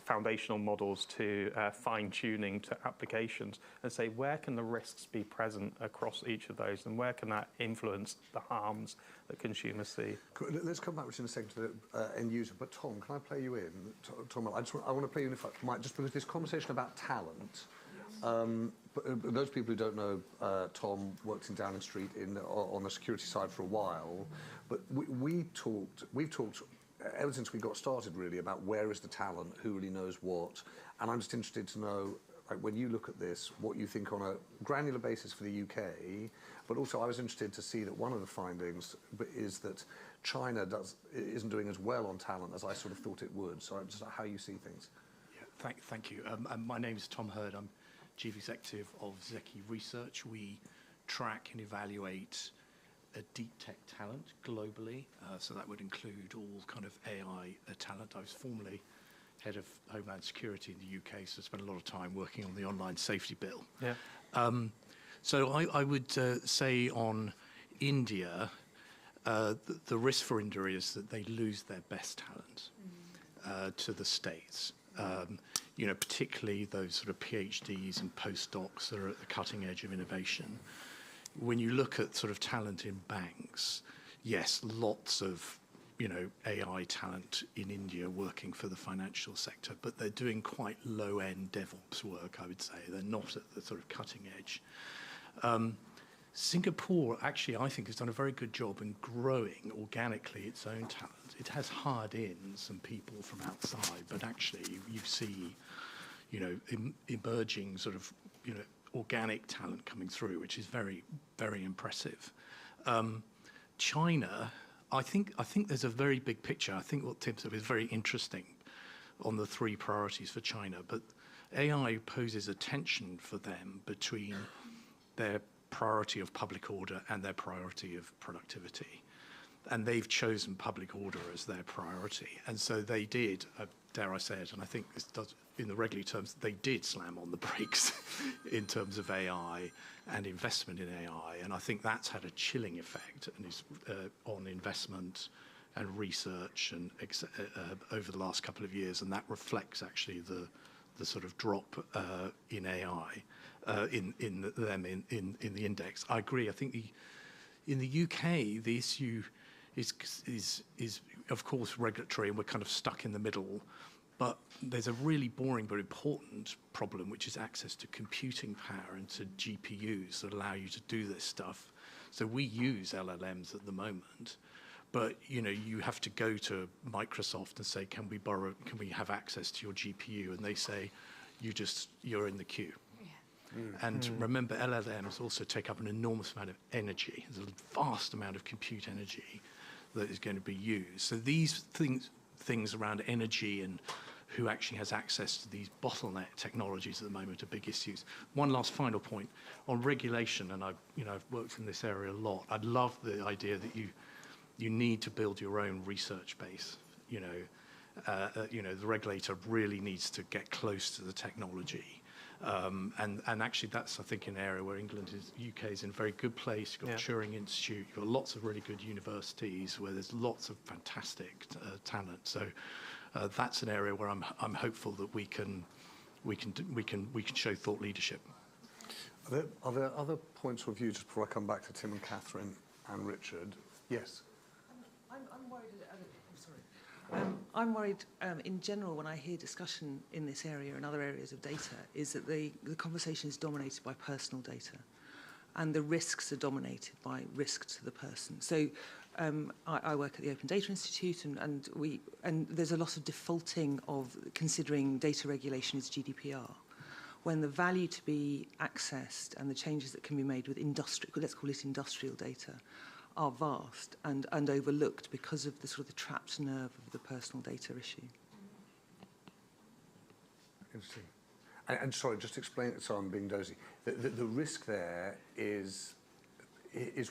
foundational models to fine-tuning to applications, and say where can the risks be present across each of those, and where can that influence the harms that consumers see. Let's come back in a second to the end user, but Tom, can I play you in? Tom, I want to play you in, if I might, just because this conversation about talent, but those people who don't know, Tom worked in Downing Street on the security side for a while, but we've talked ever since we got started, really, about where is the talent, who really knows what. And I'm just interested to know, like, when you look at this, what you think on a granular basis for the UK, but also I was interested to see that one of the findings is that China isn't doing as well on talent as I sort of thought it would. So just how you see things. Yeah, thank you. My name is Tom Hurd. I'm Chief Executive of Zeki Research. We track and evaluate deep tech talent globally, so that would include all kind of AI talent. I was formerly head of Homeland Security in the UK, so I spent a lot of time working on the online safety bill. Yeah. So I would say on India, the risk for India is that they lose their best talent to the States. You know, particularly those sort of PhDs and postdocs that are at the cutting edge of innovation. When you look at sort of talent in banks, yes, lots of, you know, AI talent in India working for the financial sector, but they're doing quite low-end DevOps work, I would say. They're not at the sort of cutting edge. Singapore, actually, I think, has done a very good job in growing organically its own talent. It has hired in some people from outside, but actually you see, you know, emerging sort of, you know, organic talent coming through, which is very, very impressive. China, I think there's a very big picture. I think what Tim said is very interesting on the three priorities for China, but AI poses a tension for them between their priority of public order and their priority of productivity. And they've chosen public order as their priority. And so they did, dare I say it, and I think this does, in the regulatory terms, they did slam on the brakes in terms of AI and investment in AI. And I think that's had a chilling effect on investment and research and over the last couple of years. And that reflects actually the sort of drop in AI in the index. I agree. I think in the UK, the issue is of course regulatory, and we're kind of stuck in the middle. But there's a really boring but important problem, which is access to computing power and to GPUs that allow you to do this stuff. So we use LLMs at the moment, but you have to go to Microsoft and say, can we have access to your GPU? And they say, you're in the queue. And remember, LLMs also take up an enormous amount of energy. There's a vast amount of compute energy that is going to be used. So these things around energy and who actually has access to these bottleneck technologies at the moment are big issues. One last final point on regulation, and I've worked in this area a lot. I love the idea that you need to build your own research base. The regulator really needs to get close to the technology. And actually, that's, I think, an area where UK is in a very good place. You've got Turing Institute, you've got lots of really good universities where there's lots of fantastic talent. So that's an area where I'm hopeful that we can show thought leadership. Are there other points of view just before I come back to Tim and Catherine and Richard? Yes. I'm worried. I'm worried in general when I hear discussion in this area and other areas of data is that the conversation is dominated by personal data and the risks are dominated by risk to the person. So I work at the Open Data Institute and there's a lot of defaulting of considering data regulation as GDPR when the value to be accessed and the changes that can be made with let's call it industrial data, are vast and overlooked because of the sort of the trapped nerve of the personal data issue. Interesting. And sorry, just explain it so I'm being dozy. The risk there is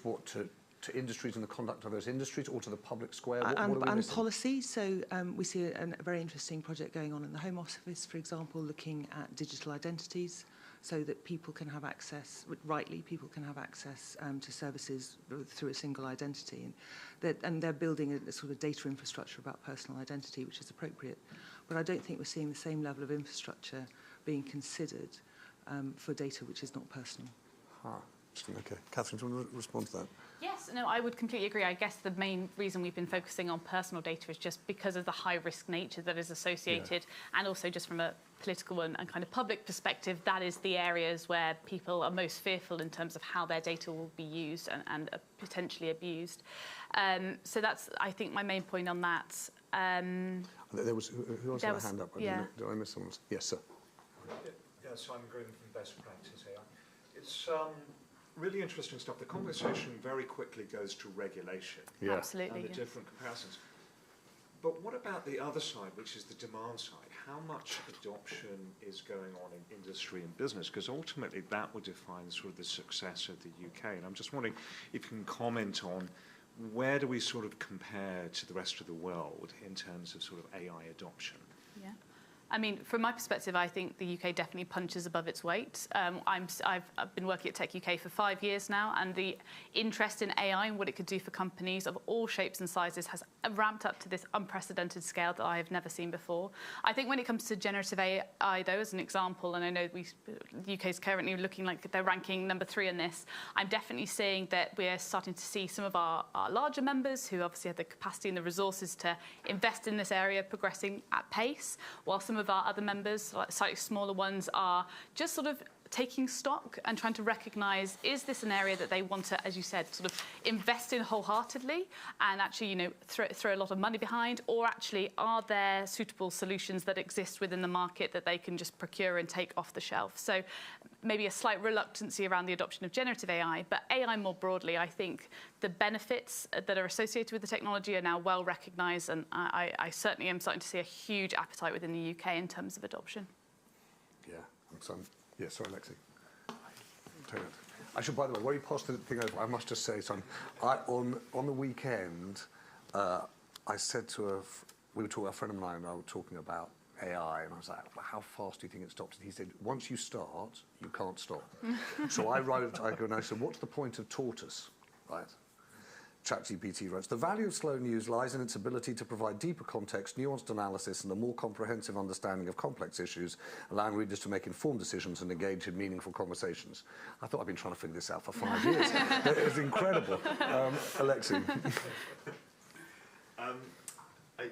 what to industries and the conduct of those industries, or to the public square? What are we missing? Policy. So we see a very interesting project going on in the Home Office, for example, looking at digital identities, so that people can have access, rightly, people can have access to services through a single identity. And they're building a sort of data infrastructure about personal identity, which is appropriate. But I don't think we're seeing the same level of infrastructure being considered for data which is not personal. Interesting, okay. Catherine, do you want to respond to that? Yes, no, I would completely agree. I guess the main reason we've been focusing on personal data is just because of the high-risk nature that is associated, and also just from a political and kind of public perspective, that is the areas where people are most fearful in terms of how their data will be used and potentially abused. So that's, I think, my main point on that. There was, who else had a hand up? Yeah. Did I miss someone? Yes, sir. Yeah, Simon Green from Best Practice AI. It's really interesting stuff. The conversation very quickly goes to regulation. Yeah. Absolutely. And the different comparisons. But what about the other side, which is the demand side? How much adoption is going on in industry and business? Because ultimately that will define sort of the success of the UK. And I'm just wondering if you can comment on where do we sort of compare to the rest of the world in terms of sort of AI adoption? Yeah. I mean, from my perspective, I think the UK definitely punches above its weight. I've been working at Tech UK for 5 years now, and the interest in AI and what it could do for companies of all shapes and sizes has ramped up to this unprecedented scale that I have never seen before. I think when it comes to generative AI, though, as an example, and I know the UK is currently looking like they're ranking number 3 in this, I'm definitely seeing that we're starting to see some of our larger members who obviously have the capacity and the resources to invest in this area progressing at pace, while some of our other members, like slightly smaller ones, are just sort of taking stock and trying to recognise, is this an area that they want to, as you said, sort of invest in wholeheartedly and actually, throw a lot of money behind, or actually are there suitable solutions that exist within the market that they can just procure and take off the shelf? So maybe a slight reluctancy around the adoption of generative AI, but AI more broadly, I think the benefits that are associated with the technology are now well recognised, and I certainly am starting to see a huge appetite within the UK in terms of adoption. Yeah, yeah, sorry, Lexi. I should, by the way, while you pass the thing over, I must just say something. On the weekend, I said to a friend of mine and I were talking about AI, and I was like, well, how fast do you think it stops? And he said, once you start, you can't stop. So I wrote, and I said, what's the point of Tortoise, right? ChatGPT writes, the value of slow news lies in its ability to provide deeper context, nuanced analysis, and a more comprehensive understanding of complex issues, allowing readers to make informed decisions and engage in meaningful conversations. I thought I'd been trying to figure this out for 5 years. It was incredible. Alexi.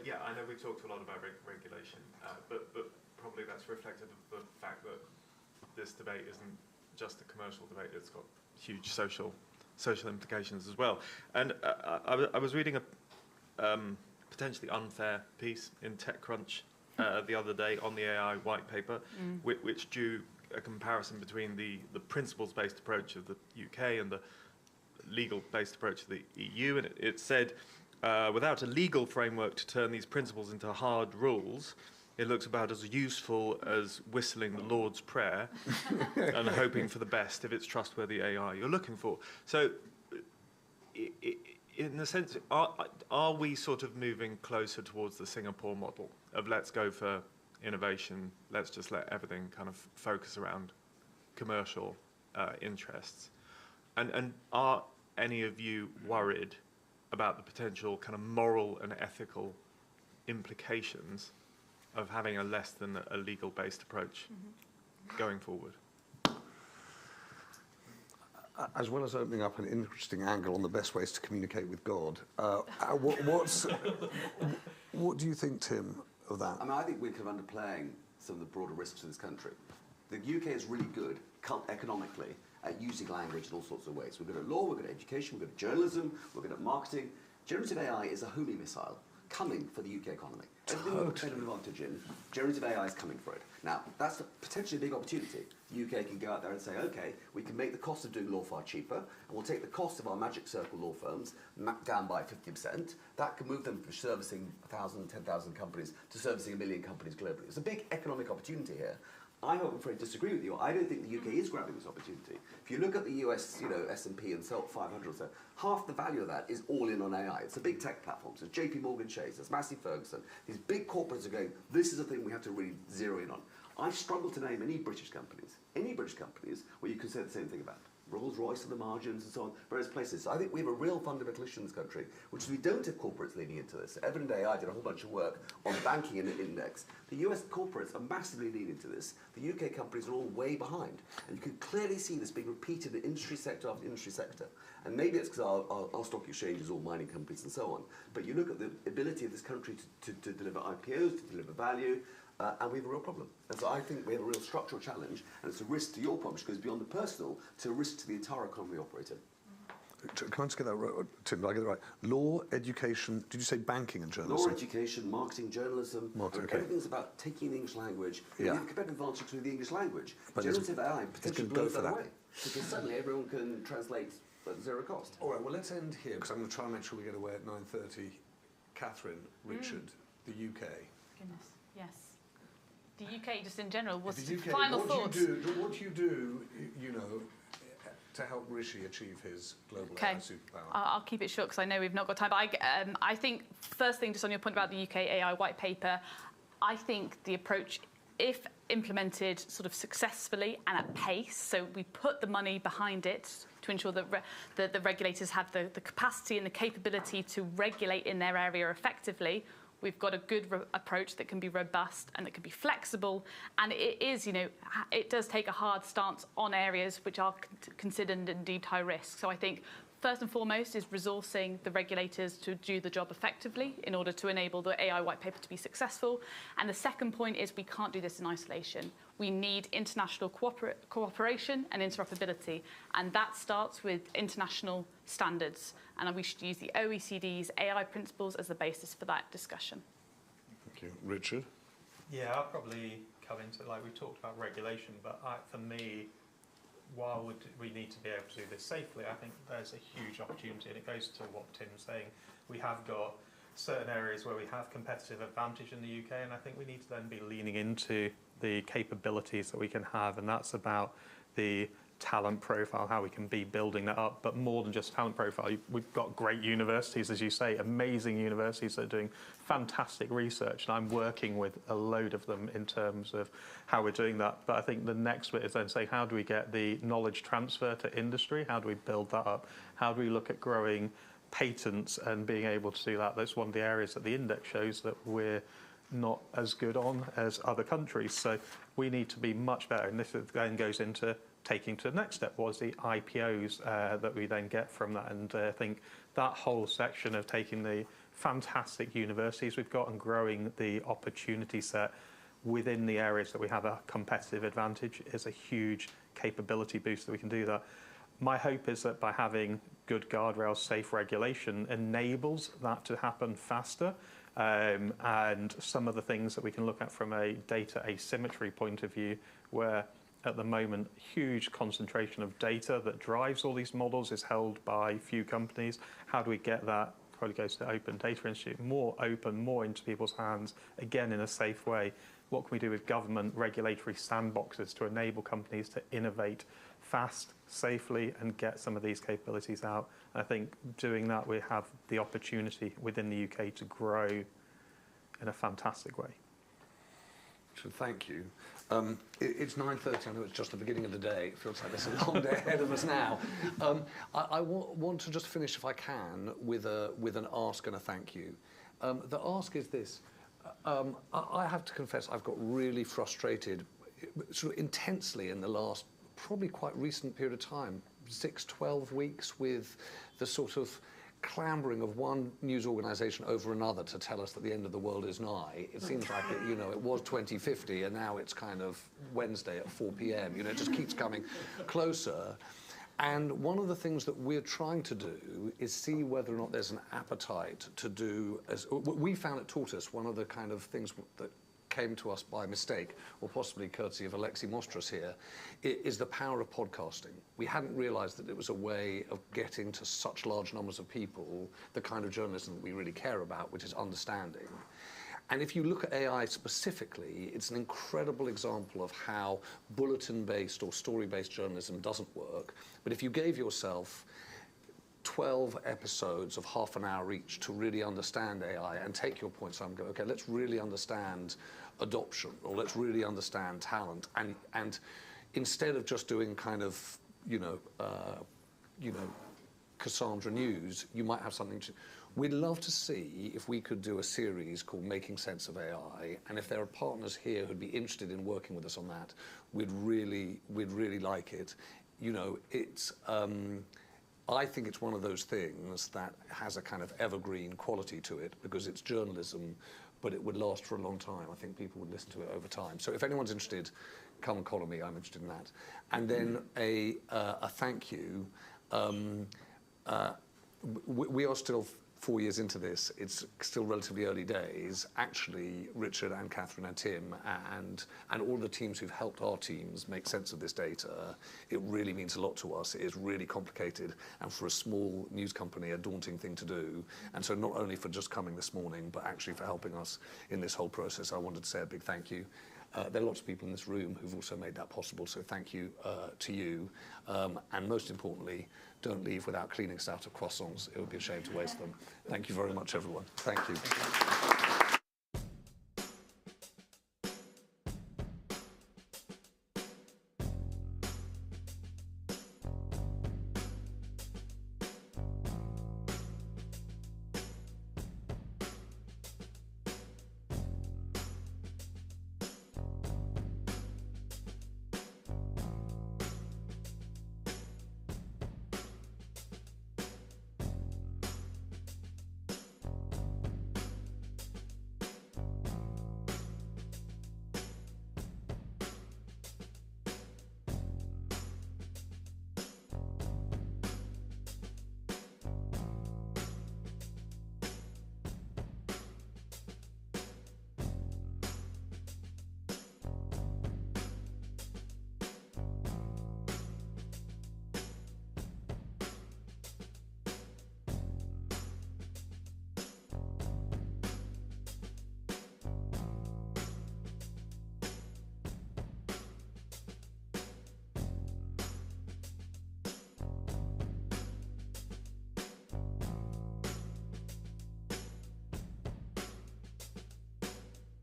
Yeah, I know we talked a lot about regulation, but probably that's reflective of the fact that this debate isn't just a commercial debate, it's got huge social social implications as well. And I was reading a potentially unfair piece in TechCrunch the other day on the AI white paper, which drew a comparison between the principles-based approach of the UK and the legal-based approach of the EU. And it said, without a legal framework to turn these principles into hard rules, it looks about as useful as whistling the Lord's Prayer and hoping for the best if it's trustworthy AI you're looking for. So, in a sense, are we sort of moving closer towards the Singapore model of let's go for innovation, let's just let everything kind of focus around commercial interests? And are any of you worried about the potential kind of moral and ethical implications of having a less than a legal-based approach going forward? As well as opening up an interesting angle on the best ways to communicate with God, what do you think, Tim, of that? I mean, I think we're kind of underplaying some of the broader risks of this country. The UK is really good economically at using language in all sorts of ways. We're good at law, we're good at education, we're good at journalism, we're good at marketing. Generative AI is a homing missile coming for the UK economy. Everything we've got an advantage in, generative AI is coming for it. Now, that's potentially a big opportunity. The UK can go out there and say, okay, we can make the cost of doing law far cheaper, and we'll take the cost of our magic circle law firms down by 50%. That can move them from servicing 1,000, 10,000 companies to servicing 1 million companies globally. It's a big economic opportunity here. I'm afraid to disagree with you. I don't think the UK is grabbing this opportunity. If you look at the US, S&P and so 500 or so, half the value of that is all in on AI. It's the big tech platforms. There's JP Morgan Chase, there's Massey Ferguson. These big corporates are going, this is a thing we have to really zero in on. I struggle to name any British companies where you can say the same thing about. Rolls-Royce on the margins and so on, various places. So I think we have a real fundamental issue in this country, which is we don't have corporates leaning into this. Evident AI did a whole bunch of work on banking and index. The US corporates are massively leaning into this. The UK companies are all way behind. And you can clearly see this being repeated in industry sector after industry sector. And maybe it's because our stock exchange is all mining companies and so on. But you look at the ability of this country to deliver IPOs, to deliver value, and we have a real problem. And so I think we have a real structural challenge, and it's a risk to your point, which goes beyond the personal, to a risk to the entire economy we operate in. Can I just get that right, Tim? Did I get it right? Law, education, did you say banking and journalism? Law, education, marketing, journalism. Okay. Everything's about taking the English language. Yeah. You have a competitive advantage through the English language. But Generative AI potentially blows that that away. Because suddenly everyone can translate at zero cost. All right, well, let's end here, because I'm going to try and make sure we get away at 9:30. Catherine, Richard, the UK. Goodness, yes. The UK, just in general, what's The UK, final thoughts? What do you do, to help Rishi achieve his global AI superpower? I'll keep it short because I know we've not got time. But I think, first thing, just on your point about the UK AI white paper, I think the approach, if implemented sort of successfully and at pace, so we put the money behind it to ensure that the regulators have the capacity and the capability to regulate in their area effectively, we've got a good approach that can be robust and that can be flexible. And it is, it does take a hard stance on areas which are considered indeed high risk. So I think first and foremost is resourcing the regulators to do the job effectively in order to enable the AI white paper to be successful. And the second point is we can't do this in isolation. We need international cooperation and interoperability. And that starts with international standards. And we should use the OECD's AI principles as the basis for that discussion. Thank you. Richard? Yeah, I'll probably come into, we talked about regulation, but for me, while we need to be able to do this safely, I think there's a huge opportunity, and it goes to what Tim's saying. We have got certain areas where we have competitive advantage in the UK, and I think we need to then be leaning into the capabilities that we can have, and that's about the talent profile, how we can be building that up, but more than just talent profile. We've got great universities, as you say, amazing universities that are doing fantastic research, and I'm working with a load of them in terms of how we're doing that. But I think the next bit is then saying, how do we get the knowledge transfer to industry? How do we build that up? How do we look at growing patents and being able to do that? That's one of the areas that the index shows that we're not as good on as other countries. So we need to be much better, and this then goes into taking to the next step was the IPOs that we then get from that. And I think that whole section of taking the fantastic universities we've got and growing the opportunity set within the areas that we have a competitive advantage is a huge capability boost that we can do that. My hope is that by having good guardrails, safe regulation enables that to happen faster. And some of the things that we can look at from a data asymmetry point of view, where at the moment huge concentration of data that drives all these models is held by few companies. How do we get that, probably goes to the Open Data Institute, more open, more into people's hands, again in a safe way? What can we do with government regulatory sandboxes to enable companies to innovate fast, safely, and get some of these capabilities out? And I think doing that, we have the opportunity within the UK to grow in a fantastic way. So thank you. It's 9:30. I know it's just the beginning of the day. It feels like there's a long day ahead of us now. I want to just finish, if I can, with an ask and a thank you. The ask is this. I have to confess I've got really frustrated sort of intensely in the last probably quite recent period of time, 6-12 weeks, with the sort of clambering of one news organisation over another to tell us that the end of the world is nigh. It seems like it was 2050 and now it's kind of Wednesday at 4 p.m. It just keeps coming closer. And one of the things that we're trying to do is see whether or not there's an appetite to do, as we found at Tortoise, one of the kind of things that came to us by mistake, or possibly courtesy of Alexi Mostras here, is the power of podcasting. We hadn't realized that it was a way of getting to such large numbers of people the kind of journalism that we really care about, which is understanding. And if you look at AI specifically, it's an incredible example of how bulletin-based or story-based journalism doesn't work. But if you gave yourself 12 episodes of half an hour each to really understand AI and take your points and go, okay, let's really understand adoption, or let's really understand talent. And instead of just doing kind of, Cassandra News, you might have something to... We'd love to see if we could do a series called Making Sense of AI, and if there are partners here who'd be interested in working with us on that, we'd really like it. It's... I think it's one of those things that has a kind of evergreen quality to it because it's journalism, but it would last for a long time. I think people would listen to it over time. So if anyone's interested, come and call me. I'm interested in that. And then a thank you. We are still 4 years into this. It's still relatively early days. Actually, Richard and Catherine and Tim and all the teams who've helped our teams make sense of this data, it really means a lot to us. It is really complicated, and for a small news company, a daunting thing to do. And so not only for just coming this morning, but actually for helping us in this whole process, I wanted to say a big thank you. There are lots of people in this room who've also made that possible, so thank you to you. And most importantly, don't leave without cleaning us out of croissants. It would be a shame to waste them. Thank you very much, everyone. Thank you.